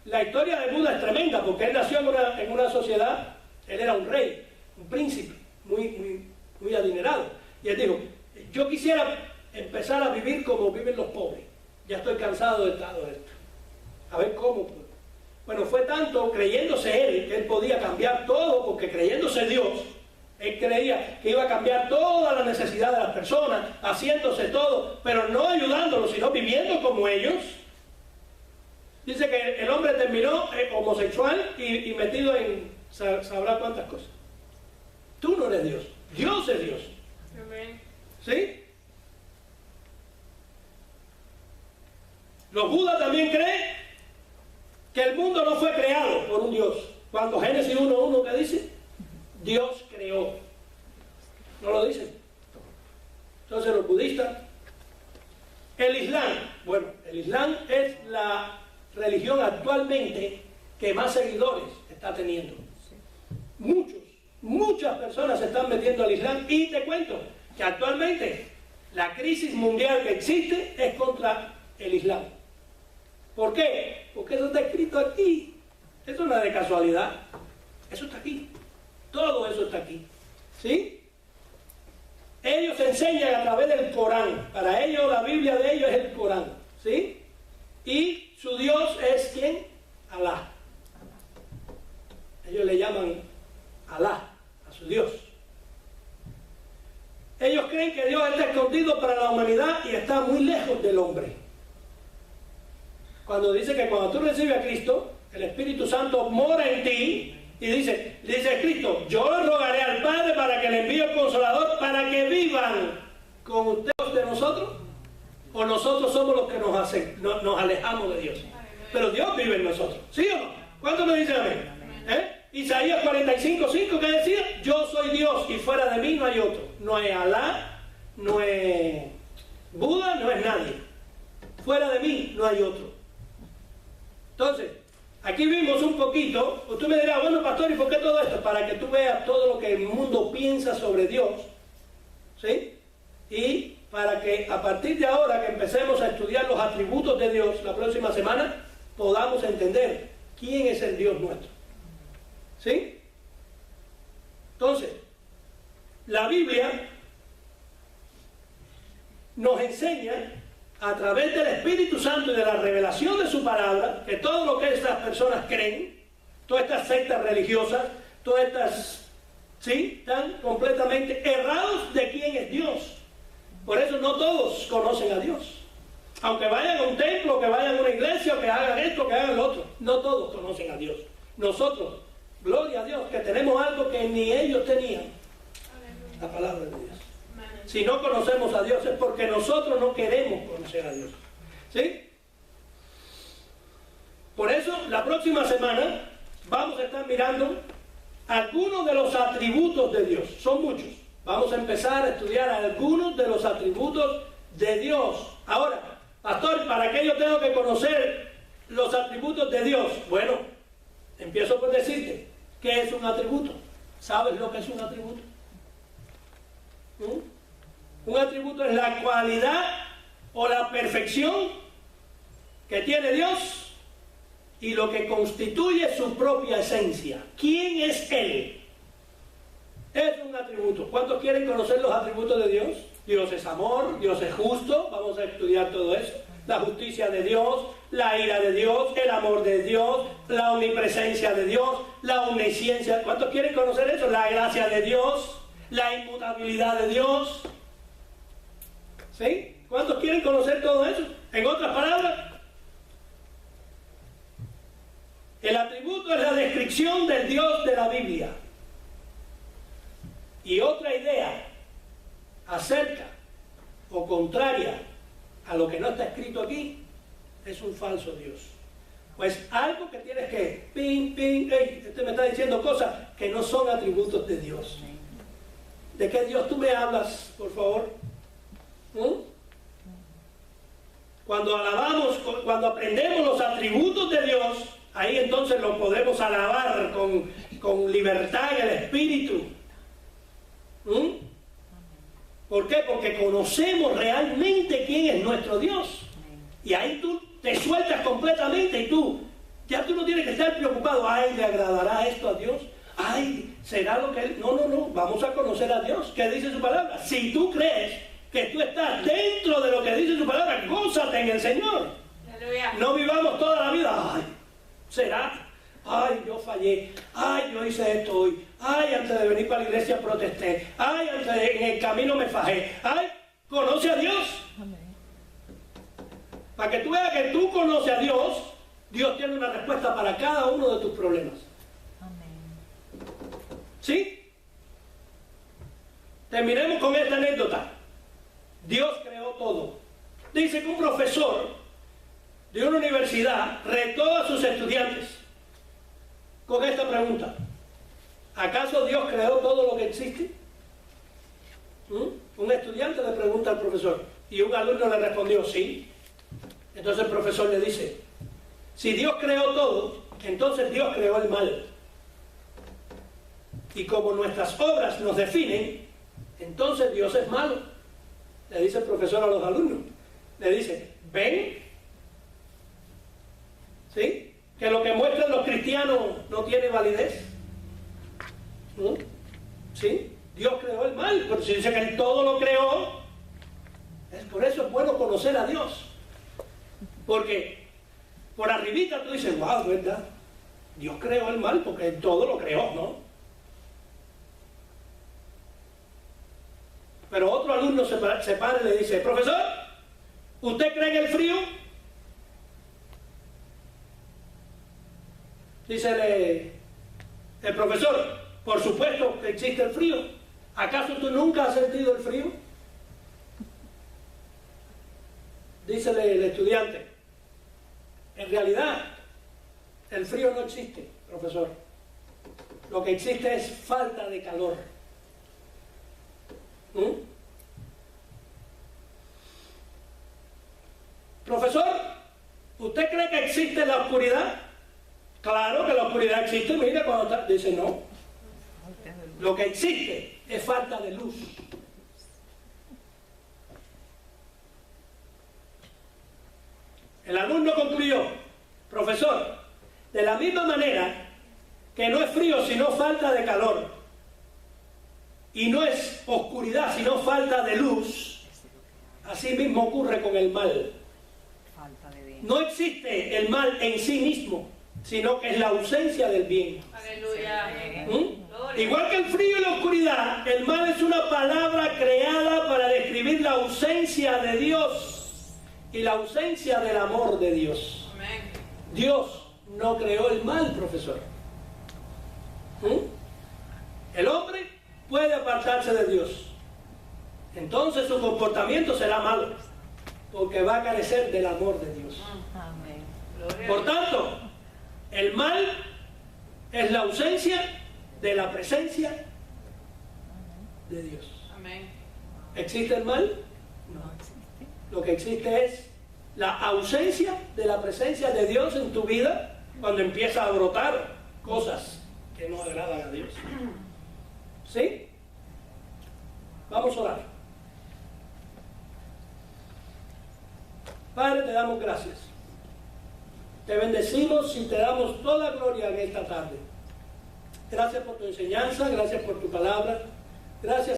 La historia de Buda es tremenda, porque él nació en una sociedad, él era un rey, un príncipe, muy adinerado. Y él dijo, yo quisiera empezar a vivir como viven los pobres. Ya estoy cansado de todo esto. A ver cómo. Bueno, fue tanto creyéndose él que él podía cambiar todo, porque creyéndose Dios, él creía que iba a cambiar toda la necesidad de las personas, haciéndose todo, pero no ayudándolos, sino viviendo como ellos. Dice que el hombre terminó homosexual y metido en sabrá cuántas cosas. Tú no eres Dios, Dios es Dios. Amén. ¿Sí? Los Budas también creen que el mundo no fue creado por un Dios. Cuando Génesis 1:1 que dice, Dios creó. No lo dice. Entonces los budistas, el Islam, bueno, el Islam es la religión actualmente que más seguidores está teniendo. Muchas personas se están metiendo al Islam, y te cuento que actualmente la crisis mundial que existe es contra el Islam. ¿Por qué? Porque eso está escrito aquí. Eso no es de casualidad. Eso está aquí. Todo eso está aquí. ¿Sí? Ellos enseñan a través del Corán. Para ellos la Biblia de ellos es el Corán. ¿Sí? Y su Dios es ¿quién? Alá. Ellos le llaman Alá, a su Dios. Ellos creen que Dios está escondido para la humanidad y está muy lejos del hombre. Cuando dice que cuando tú recibes a Cristo, el Espíritu Santo mora en ti y dice Cristo, yo le rogaré al Padre para que le envíe el Consolador para que vivan con ustedes de nosotros, o nosotros somos los que nos alejamos de Dios. Pero Dios vive en nosotros, ¿sí o no? ¿Cuántos me dicen amén? Isaías 45:5 que decía, yo soy Dios y fuera de mí no hay otro. No es Alá, no es Buda, no es nadie. Fuera de mí no hay otro. Entonces, aquí vimos un poquito. Usted me dirá, bueno, pastor, ¿y por qué todo esto? Para que tú veas todo lo que el mundo piensa sobre Dios, ¿sí? Y para que a partir de ahora que empecemos a estudiar los atributos de Dios la próxima semana, podamos entender quién es el Dios nuestro. ¿Sí? Entonces, la Biblia nos enseña a través del Espíritu Santo y de la revelación de su palabra, que todo lo que estas personas creen, todas estas sectas religiosas, todas estas, ¿sí?, están completamente errados de quién es Dios. Por eso no todos conocen a Dios. Aunque vayan a un templo, que vayan a una iglesia, que hagan esto, que hagan lo otro, no todos conocen a Dios. Nosotros, gloria a Dios, que tenemos algo que ni ellos tenían, la palabra de Dios. Si no conocemos a Dios es porque nosotros no queremos conocer a Dios. ¿Sí? Por eso, la próxima semana vamos a estar mirando algunos de los atributos de Dios. Son muchos. Vamos a empezar a estudiar algunos de los atributos de Dios. Ahora, pastor, ¿para qué yo tengo que conocer los atributos de Dios? Bueno, empiezo por decirte, ¿qué es un atributo? ¿Sabes lo que es un atributo? Un atributo es la cualidad o la perfección que tiene Dios y lo que constituye su propia esencia. ¿Quién es Él? Es un atributo. ¿Cuántos quieren conocer los atributos de Dios? Dios es amor, Dios es justo, vamos a estudiar todo eso. La justicia de Dios, la ira de Dios, el amor de Dios, la omnipresencia de Dios, la omnisciencia. ¿Cuántos quieren conocer eso? La gracia de Dios, la inmutabilidad de Dios. ¿Sí? ¿Cuántos quieren conocer todo eso? En otras palabras, el atributo es la descripción del Dios de la Biblia. Y otra idea acerca o contraria a lo que no está escrito aquí es un falso Dios. Pues algo que tienes que, este me está diciendo cosas que no son atributos de Dios. ¿De qué Dios tú me hablas, por favor? Cuando alabamos, cuando aprendemos los atributos de Dios, ahí entonces lo podemos alabar con libertad en el espíritu. ¿Por qué? Porque conocemos realmente quién es nuestro Dios. Y ahí tú te sueltas completamente y ya tú no tienes que estar preocupado. Ay, ¿le agradará esto a Dios? Ay, ¿será lo que Él? No, vamos a conocer a Dios. ¿Qué dice su palabra? Si tú crees que tú estás dentro de lo que dice su palabra, gózate en el Señor. Aleluya. No vivamos toda la vida. Ay, ¿será? Ay, yo fallé. Ay, yo hice esto hoy. Ay, antes de venir para la iglesia protesté. Ay, en el camino me fajé. Ay, conoce a Dios. Amén. Para que tú veas que tú conoces a Dios, Dios tiene una respuesta para cada uno de tus problemas. Amén. ¿Sí? Terminemos con esta anécdota. Dios creó todo. Dice que un profesor de una universidad retó a sus estudiantes con esta pregunta: ¿acaso Dios creó todo lo que existe? Un estudiante le pregunta al profesor y un alumno le respondió sí. Entonces el profesor le dice: si Dios creó todo, entonces Dios creó el mal. Y como nuestras obras nos definen, entonces Dios es malo. Le dice el profesor a los alumnos. Le dice: ¿ven? ¿Sí? Que lo que muestran los cristianos no tiene validez. ¿Sí? Dios creó el mal, pero si dice que Él todo lo creó, por eso es bueno conocer a Dios. Porque por arribita tú dices: wow, ¿verdad? Dios creó el mal porque Él todo lo creó, ¿no? Pero otro alumno se para y le dice, profesor, ¿usted cree en el frío? Dice el profesor, por supuesto que existe el frío. ¿Acaso tú nunca has sentido el frío? Dice el estudiante, en realidad el frío no existe, profesor. Lo que existe es falta de calor. Profesor, ¿usted cree que existe la oscuridad? Claro que la oscuridad existe, mira cuando está, dice no. Lo que existe es falta de luz. El alumno concluyó, profesor, de la misma manera que no es frío sino falta de calor, y no es oscuridad sino falta de luz, así mismo ocurre con el mal. No existe el mal en sí mismo, sino que es la ausencia del bien. Aleluya. Igual que el frío y la oscuridad, el mal es una palabra creada para describir la ausencia de Dios y la ausencia del amor de Dios. Amén. Dios no creó el mal, profesor. El hombre puede apartarse de Dios. Entonces su comportamiento será malo, porque va a carecer del amor de Dios. Amén. Por tanto, el mal es la ausencia de la presencia de Dios. Amén. ¿Existe el mal? No. Lo que existe es la ausencia de la presencia de Dios en tu vida cuando empieza a brotar cosas que no agradan a Dios. ¿Sí? Vamos a orar. Padre, te damos gracias. Te bendecimos y te damos toda gloria en esta tarde. Gracias por tu enseñanza, gracias por tu palabra, gracias